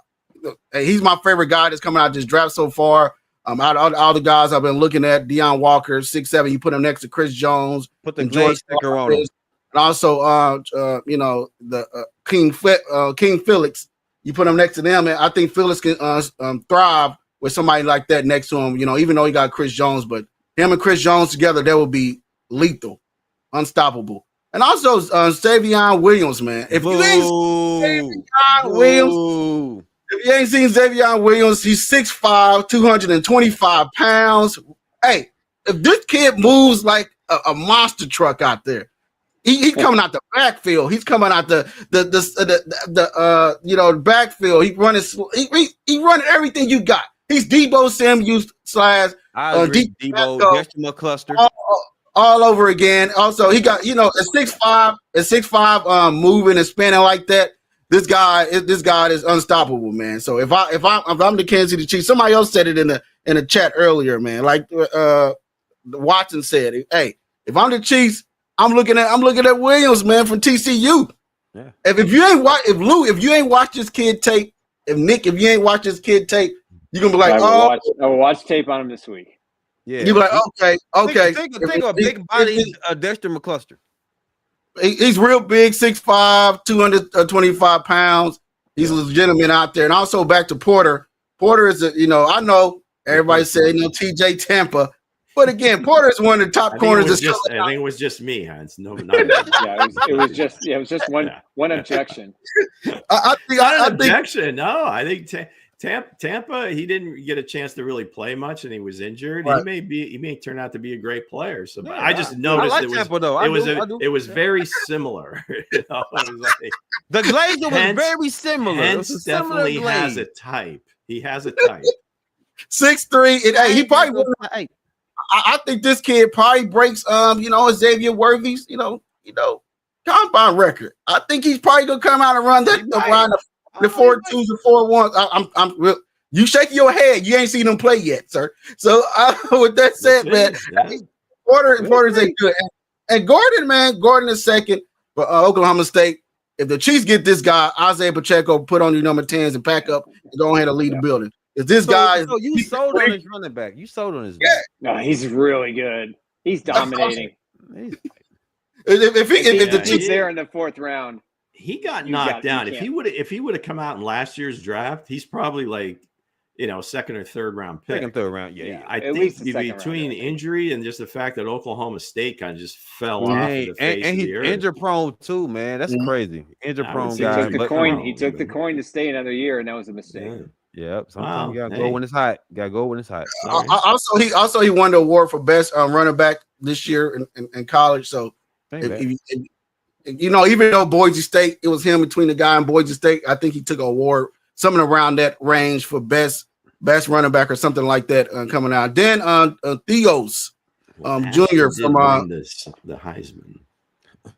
he's my favorite guy that's coming out of this draft so far. Out of all the guys I've been looking at, Deion Walker, 6'7". You put him next to Chris Jones. Put the George sticker on him. And also, the King Felix. You put him next to them, and I think Felix can thrive with somebody like that next to him. You know, even though he got Chris Jones, but him and Chris Jones together, that would be lethal, unstoppable. And also, Xavier Williams, man. If you ain't seen Xavier Williams, he's 6'5", 225 pounds. Hey, if this kid moves like a monster truck out there, he's coming out the backfield. He's coming out the backfield. He running everything you got. He's Debo Samuel slash Debo cluster. All over again. Also, he got, at 6'5", moving and spinning like that. This guy is unstoppable, man. So if I'm the Kansas City Chiefs, somebody else said it in the chat earlier, man. Like Watson said, hey, if I'm the Chiefs, I'm looking at Williams, man, from TCU. Yeah. If you ain't watched this kid tape, if you ain't watched this kid tape, you're gonna be like, I will watch tape on him this week. Yeah, you're like, okay. Think of a big body Dexter McCluster. He's real big, 6'5", 225 pounds. He's a legitimate out there. And also back to Porter. Porter is I know everybody said TJ Tampa, but again, Porter is one of the top corners. I think it was just me, Hans. No, not it was just one objection. I think Tampa, he didn't get a chance to really play much, and he was injured. Right. He may turn out to be a great player. So, but I just noticed it was very similar. It was like, the Glazer was very similar. Hense definitely has a type. He has a type. 6'3", he probably. I think this kid probably breaks Xavier Worthy's combine record. I think he's probably gonna come out and run the 4.2s and 4.1s. I'm real. You shaking your head. You ain't seen him play yet, sir. So with that said, man, Porter's a good. And Gordon is second, but Oklahoma State. If the Chiefs get this guy, Isaiah Pacheco, put on your number 10s and pack up and go ahead and lead the building. If this guy, you sold on his running back. You sold on his. Yeah. No, he's really good. He's dominating. If the Chiefs there in the 4th round. He got knocked down. If he would have come out in last year's draft, he's probably like, 2nd or 3rd round pick. 2nd, 3rd round, yeah. I think between injury and just the fact that Oklahoma State kind of just fell off the face of the earth. Injury prone too, man. That's crazy. Injury prone guy. He took the coin to stay another year, and that was a mistake. Yeah. Sometimes you gotta go when it's hot. Also, he won the award for best running back this year in college. So, even though Boise State, it was him between the guy and Boise State, I think he took an award, something around that range for best running back or something like that coming out. Then Theos Jr. from the Heisman.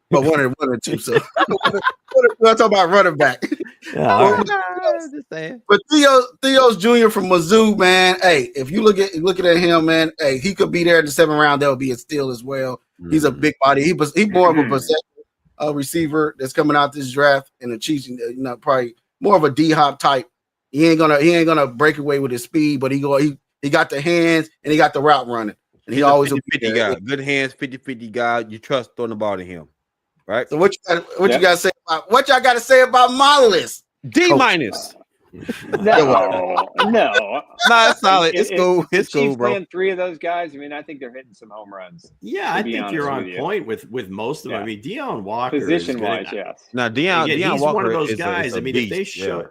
But one or two. So we're talking about running back. Yeah, but Theos Jr. from Mizzou, man. Hey, if you looking at him, man, hey, he could be there in the 7th round. That would be a steal as well. He's a big body. He's more of a possession receiver that's coming out this draft, and the Chiefs, probably more of a D-Hop type. He ain't gonna break away with his speed, but he got the hands and he got the route running. And he's always a 50 guy. Good hands, 50-50 guy. You trust throwing the ball to him. Right. So what you gotta say about what y'all gotta say about my list? D-. No, it's solid. It's cool. It's cool, bro. Playing 3 of those guys. I mean, I think they're hitting some home runs. Yeah, I think you're on point with most of them. I mean, Deion Walker, position-wise, yes. Now, Deion he's Walker one of those guys. If they show,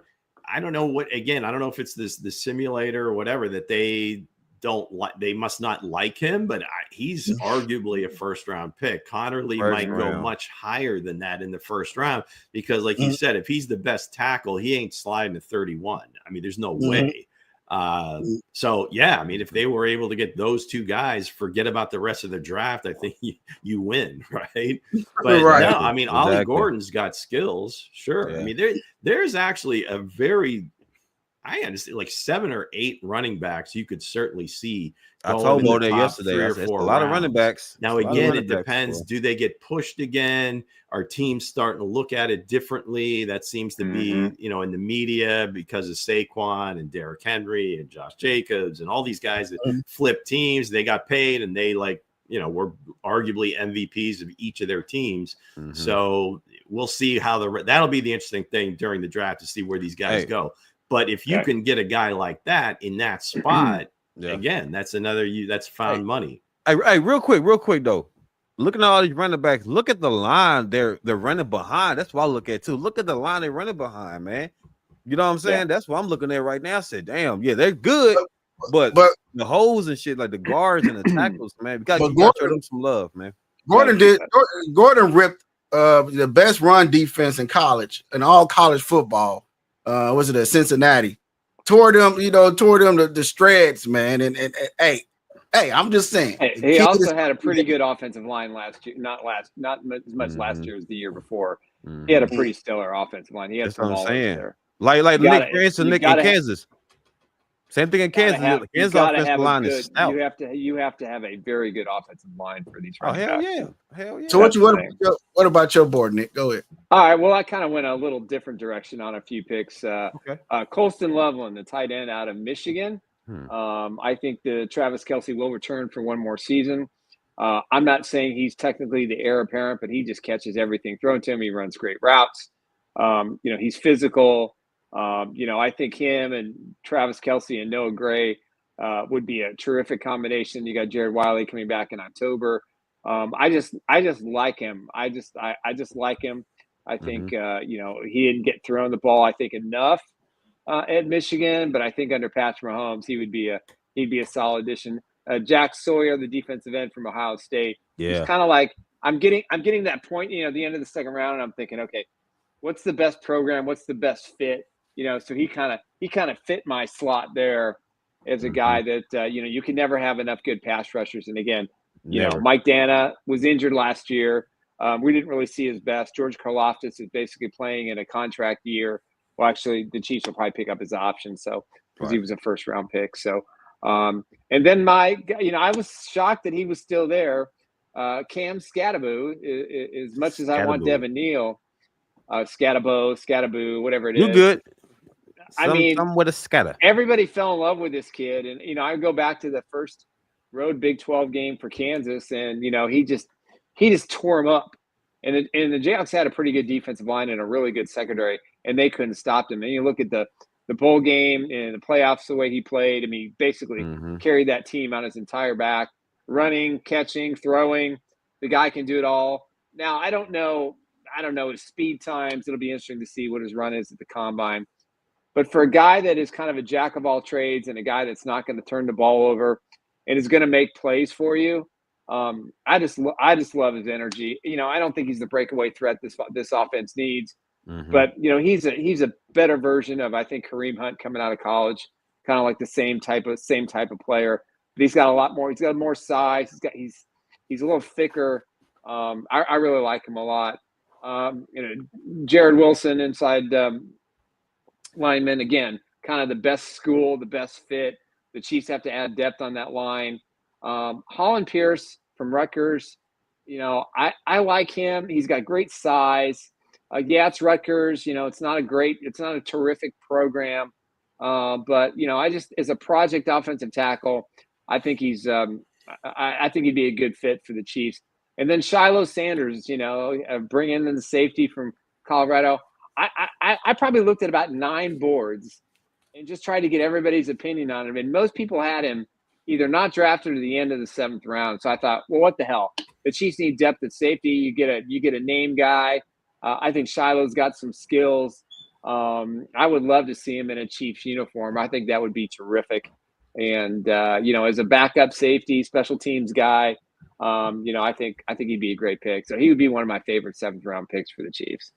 I don't know if it's the simulator or whatever that they they must not like him, but he's arguably a first-round pick. Connerly might go much higher than that in the first round because, like you said, if he's the best tackle, he ain't sliding to 31. I mean, there's no way. So yeah, I mean, if they were able to get those two guys, forget about the rest of the draft. I think you win, right? But no, I mean, Ollie Gordon's got skills, sure. Yeah. I mean, there's actually I understand like 7 or 8 running backs you could certainly see. I told Mo that yesterday. It's a lot of running backs. Now, again, it depends. Do they get pushed again? Are teams starting to look at it differently? That seems to be, in the media because of Saquon and Derrick Henry and Josh Jacobs and all these guys that flip teams. They got paid and they were arguably MVPs of each of their teams. So we'll see how that'll be the interesting thing during the draft to see where these guys go. But if you can get a guy like that in that spot, again, that's that's found money. Hey, real quick though. Looking at all these running backs, look at the line they're running behind. That's what I look at too. Look at the line they're running behind, man. You know what I'm saying? Yeah. That's what I'm looking at right now. I said, damn, yeah, they're good, but the holes and shit, like the guards and the tackles, man, you gotta show them some love, man. Gordon ripped the best run defense in college, in all college football. Was it at Cincinnati? Tore them the shreds, man. And hey, I'm just saying. Hey, he also had a pretty good offensive line last year. Not as much last year as the year before. He had a pretty stellar offensive line. He had some all there. Like Nick in Kansas. Same thing in Kansas. Kansas offensive line is stout. You have to have a very good offensive line for these running backs. Hell yeah. So what about your board, Nick? Go ahead. All right. Well, I kind of went a little different direction on a few picks. Colston Loveland, the tight end out of Michigan. I think the Travis Kelce will return for one more season. I'm not saying he's technically the heir apparent, but he just catches everything thrown to him. He runs great routes. He's physical. I think him and Travis Kelce and Noah Gray would be a terrific combination. You got Jared Wiley coming back in October. I just like him. I just like him. I think he didn't get thrown the ball, I think, enough at Michigan, but I think under Patrick Mahomes he'd be a solid addition. Jack Sawyer, the defensive end from Ohio State. Yeah. He's kind of like I'm getting that point, at the end of the second round, and I'm thinking, okay, what's the best program? What's the best fit? So he kind of fit my slot there as a guy that you can never have enough good pass rushers. And again, Mike Dana was injured last year. We didn't really see his best. George Karlaftis is basically playing in a contract year. Well, actually, the Chiefs will probably pick up his option, because he was a first round pick. So, and then I was shocked that he was still there. Cam Scadaboo, as much as I want Devin Neal, Scadaboo, whatever it is. You good? Some with a scatter. Everybody fell in love with this kid, and I go back to the first road Big 12 game for Kansas, and he just tore him up. And the Jayhawks had a pretty good defensive line and a really good secondary, and they couldn't stop him. And you look at the bowl game and the playoffs, the way he played. I mean, he basically carried that team on his entire back, running, catching, throwing. The guy can do it all. Now, I don't know his speed times. It'll be interesting to see what his run is at the combine. But for a guy that is kind of a jack of all trades and a guy that's not going to turn the ball over and is going to make plays for you, I just love his energy. I don't think he's the breakaway threat this offense needs, but he's a better version of, I think, Kareem Hunt coming out of college, kind of like the same type of player. But he's got a lot more. He's got more size. He's a little thicker. I really like him a lot. Jared Wilson inside. Lineman, again, kind of the best school, the best fit. The Chiefs have to add depth on that line. Holland Pierce from Rutgers, I like him. He's got great size. It's Rutgers. It's not a terrific program. But I just, as a project offensive tackle, I think I think he'd be a good fit for the Chiefs. And then Shiloh Sanders, bring in the safety from Colorado. I probably looked at about 9 boards and just tried to get everybody's opinion on him. And most people had him either not drafted or the end of the 7th round. So I thought, well, what the hell? The Chiefs need depth at safety. You get a name guy. I think Shiloh's got some skills. I would love to see him in a Chiefs uniform. I think that would be terrific. And as a backup safety, special teams guy, I think he'd be a great pick. So he would be one of my favorite 7th round picks for the Chiefs.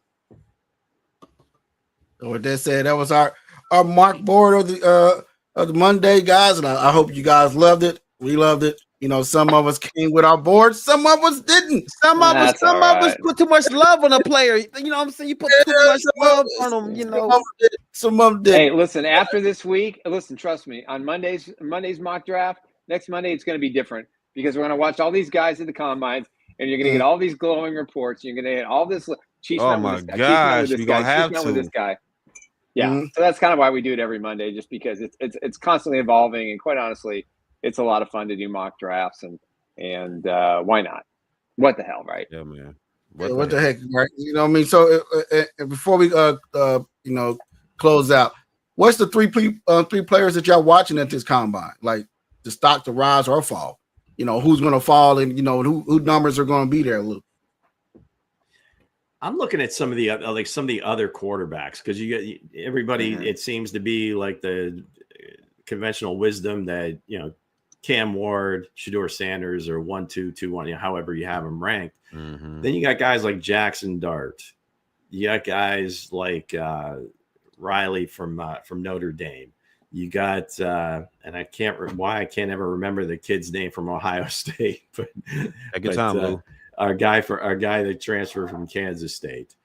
So with that said, that was our mock board of the Monday, guys, and I hope you guys loved it. We loved it. Some of us came with our boards, some of us didn't. Some of us put too much love on a player. You know what I'm saying? You put too much love on them. Some of them did. Hey, listen, after this week, trust me, on Monday's mock draft, next Monday it's going to be different because we're going to watch all these guys at the combines, and you're going to get all these glowing reports. You're going to get all this Chiefs. Oh my gosh, we're going to have to. With this guy. Yeah, so that's kind of why we do it every Monday, just because it's constantly evolving, and quite honestly, it's a lot of fun to do mock drafts, and why not? What the hell, right? Yeah, man. What the heck, right? You know what I mean? So before we close out, what's the three players that y'all watching at this combine? Like the stock to rise or fall? Who's going to fall, and who numbers are going to be there, Lou? I'm looking at some of the other quarterbacks because you get everybody. It seems to be like the conventional wisdom that Cam Ward, Shedeur Sanders, or 1, 2, 2, 1, however you have them ranked. Mm-hmm. Then you got guys like Jackson Dart. You got guys like Riley from Notre Dame. You got and I can't ever remember the kid's name from Ohio State, but our guy that transferred from Kansas State.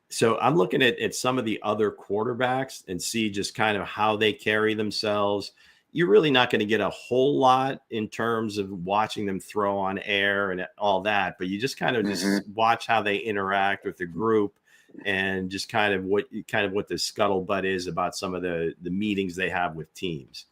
So I'm looking at some of the other quarterbacks and see just kind of how they carry themselves. You're really not going to get a whole lot in terms of watching them throw on air and all that, but you just kind of just watch how they interact with the group and just kind of what the scuttlebutt is about some of the meetings they have with teams.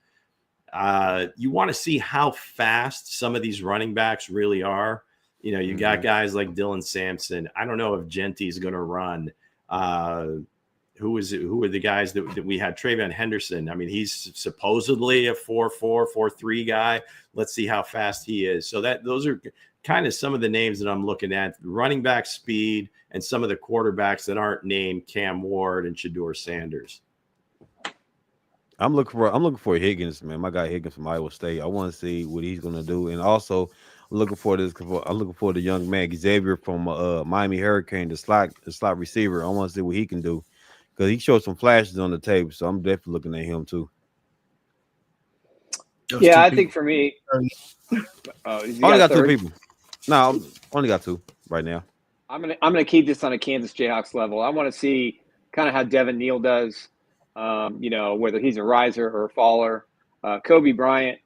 You want to see how fast some of these running backs really are. You got guys like Dylan Sampson. I don't know if Genty's going to run. Who are the guys that we had? Travion Henderson. I mean, he's supposedly a 4.4, 4.3 guy. Let's see how fast he is. So those are kind of some of the names that I'm looking at: running back speed and some of the quarterbacks that aren't named Cam Ward and Shedeur Sanders. I'm looking for Higgins, man. My guy Higgins from Iowa State. I want to see what he's going to do, and also I'm looking for the young man Xavier from Miami Hurricane, the slot receiver. I want to see what he can do, because he showed some flashes on the tape, so I'm definitely looking at him too. Yeah, I think for me, only got 2 people. No, only got 2 right now. I'm gonna keep this on a Kansas Jayhawks level. I want to see kind of how Devin Neal does. Whether he's a riser or a faller. Kobe Bryant,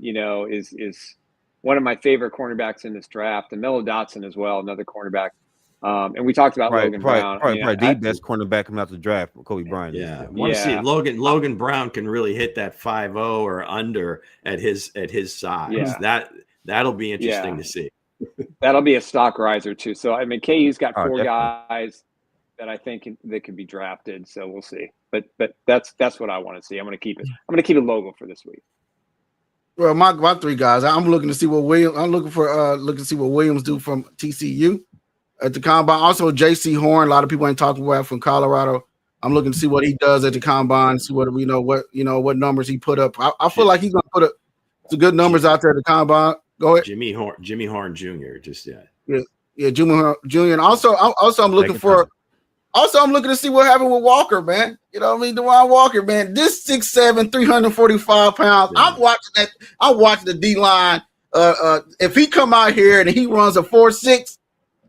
is one of my favorite cornerbacks in this draft, and Mello Dotson as well, another cornerback. And we talked about Logan Brown. Probably the best cornerback coming out the draft, Kobe Bryant. Yeah, I want to see Logan Brown can really hit that 5.0 or under at his size. Yeah. That'll be interesting to see. That'll be a stock riser too. So I mean, KU's got 4 guys that I think that could be drafted. So we'll see. But that's what I want to see. I'm going to keep it. I'm going to keep it logo for this week. Well, my 3 guys. I'm looking to see what Williams do from TCU at the combine. Also, J.C. Horn. A lot of people ain't talking about from Colorado. I'm looking to see what he does at the combine. See what what numbers he put up. I feel like he's going to put some good numbers out there at the combine. Go ahead, Jimmy Horn Jr. Just yeah, Jimmy Horn Jr. And also I'm looking for. Also, I'm looking to see what happened with Walker, man. You know what I mean? Dewan Walker, man. This 6'7", 345 pounds. Yeah. I'm watching the D-line. If he come out here and he runs a 4.6,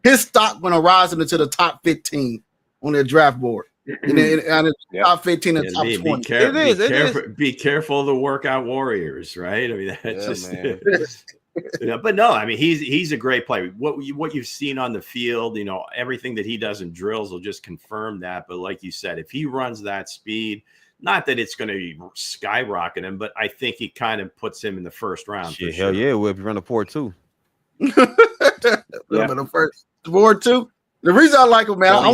his stock going to rise into the top 15 on their draft board. And top 15 and top 20. Be careful of the workout warriors, right? I mean, that's but no, I mean, he's a great player. What you've seen on the field, everything that he does in drills will just confirm that. But like you said, if he runs that speed, not that it's going to skyrocket him, but I think he kind of puts him in the first round. Hell yeah, well, if you run a 4.2. The first 4.2. The reason I like him, man,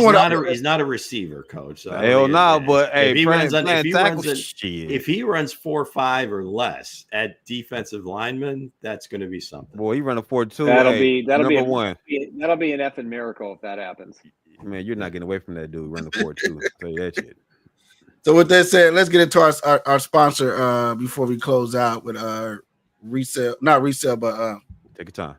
he's not a receiver, coach. So hell no, but hey, if he runs 4.5 or less at defensive lineman, that's going to be something. Boy, he run a 4.2. That'll be number 1. That'll be an effing miracle if that happens. Man, you're not getting away from that dude running a 4.2. Tell you that shit. So with that said, let's get into our sponsor before we close out with not resale, but take your time.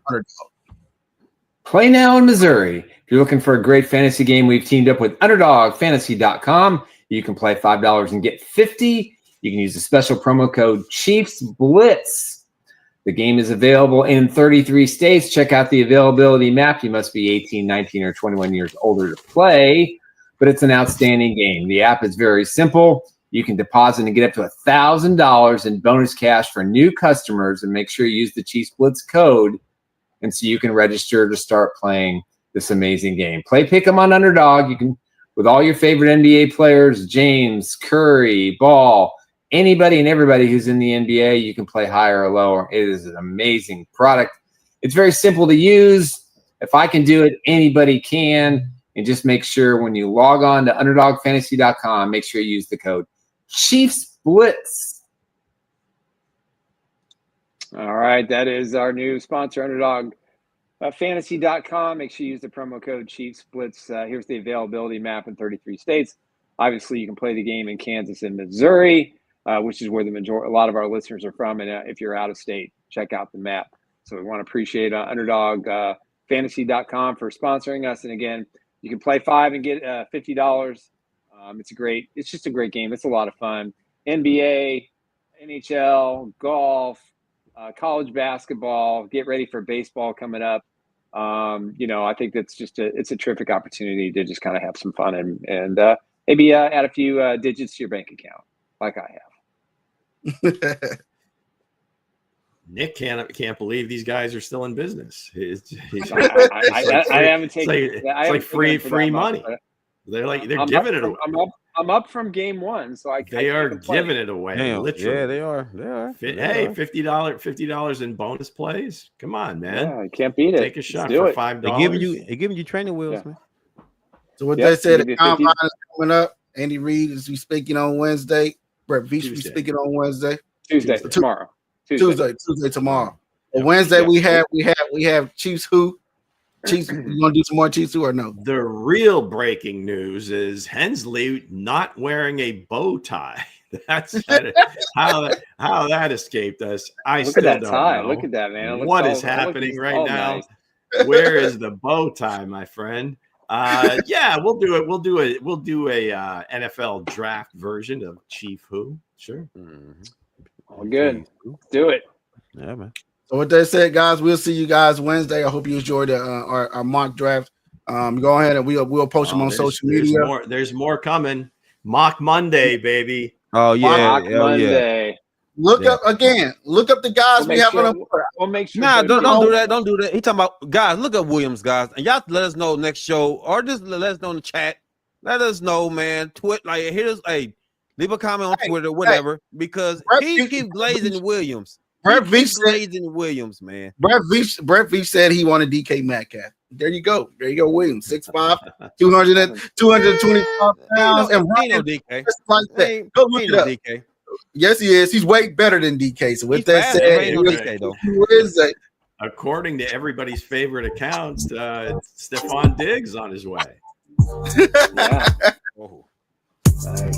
Play now in Missouri. If you're looking for a great fantasy game, we've teamed up with UnderdogFantasy.com. You can play $5 and get $50. You can use the special promo code Chiefs Blitz. The game is available in 33 states. Check out the availability map. You must be 18, 19, or 21 years older to play, but it's an outstanding game. The app is very simple. You can deposit and get up to $1,000 in bonus cash for new customers, and make sure you use the Chiefs Blitz code, and so you can register to start playing this amazing game. Play Pick'em on Underdog. You can, with all your favorite NBA players, James, Curry, Ball, anybody and everybody who's in the NBA, you can play higher or lower. It is an amazing product. It's very simple to use. If I can do it, anybody can. And just make sure when you log on to UnderdogFantasy.com, make sure you use the code Chiefs Blitz. All right, that is our new sponsor, UnderdogFantasy.com. Make sure you use the promo code Chiefs Blitz. Here's the availability map in 33 states. Obviously, you can play the game in Kansas and Missouri, which is where a lot of our listeners are from. And if you're out of state, check out the map. So we want to appreciate UnderdogFantasy.com for sponsoring us. And again, you can play $5 and get $50. It's just a great game. It's a lot of fun. NBA, NHL, golf, college basketball. Get ready for baseball coming up. I think that's it's a terrific opportunity to just kind of have some fun and maybe add a few digits to your bank account, like I have. Nick can't believe these guys are still in business. I haven't taken. It's like free money. They're giving it away. I'm up from game one, so they are giving it away. Damn. Literally. Yeah, they are. Hey, $50 in bonus plays. Come on, man. Yeah, I can't beat it. Take a shot for $5. They're giving you training wheels, man. So what they said, the combine is coming up. Andy Reid is speaking on Wednesday. Brett Veach is speaking on Wednesday. Tomorrow. Tuesday tomorrow. But Wednesday we have Chiefs who? Chiefs, you gonna do some more Chiefs who or no? The real breaking news is Hensley not wearing a bow tie. That's how that escaped us. Look at that tie. Look at that, man. What is happening right now? Nice. Where is the bow tie, my friend? Yeah, we'll do it. We'll do a NFL draft version of Chief Who. Sure. Mm-hmm. All good. Let's do it. Yeah, man. So what they said, guys, we'll see you guys Wednesday. I hope you enjoyed our mock draft. Go ahead and we'll post them on social media. There's more coming. Mock Monday, baby. Oh yeah, Mock Monday. Yeah. Look up the guys we have on. We'll make sure. Nah, don't do that. Don't do that. He talking about guys. Look up Williams, guys, and y'all let us know next show, or just let us know in the chat. Let us know, man. Leave a comment on Twitter, whatever, because he keeps glazing Williams. Brett Veach glazing Williams, man. Brett Veach said he wanted DK Metcalf. There you go, Williams, 6'5", 225 pounds, and running DK. just like that. Go look it up. DK. Yes, he is. He's way better than DK. So with that said, according to everybody's favorite account, Stephon Diggs on his way. Yeah. Oh. Nice.